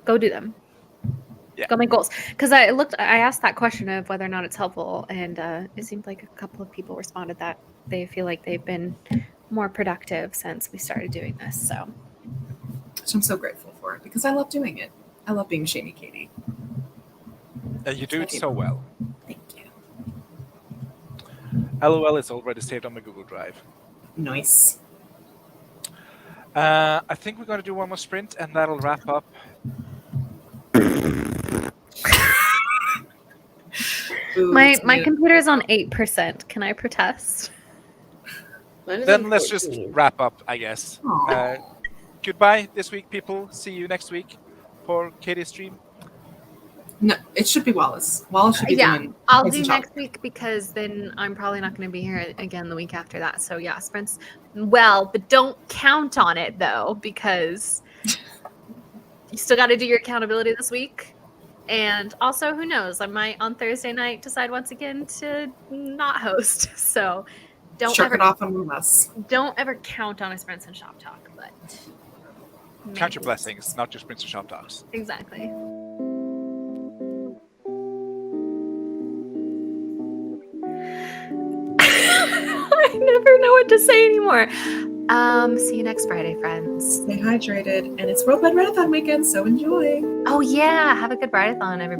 go do them. Yeah. Go make goals. Because I asked that question of whether or not it's helpful, and it seemed like a couple of people responded that they feel like they've been more productive since we started doing this. So, Which I'm so grateful for because I love doing it. I love being Shamey Katie. You do it so well. Thank you. LOL is already saved on my Google Drive. Nice. I think we're going to do one more sprint, and that'll wrap up. Ooh, my computer's on 8%. Can I protest? Then let's just wrap up, I guess. Goodbye this week, people. See you next week for Katie's stream. No, it should be Wallace. Wallace should be doing. I'll Crazy do Talk. next week because then I'm probably not going to be here again the week after that. So yeah, sprints. Well, but don't count on it though because you still got to do your accountability this week. And also, who knows? I might on Thursday night decide once again to not host. So don't Shark ever it off on us. don't ever count on a sprints and shop talk. But Count your blessings, not just sprints and shop talks. exactly. I never know what to say anymore. See you next Friday, friends. Stay hydrated, and it's Worldwide Readathon weekend, so enjoy. Oh yeah, have a good Brideathon, everybody.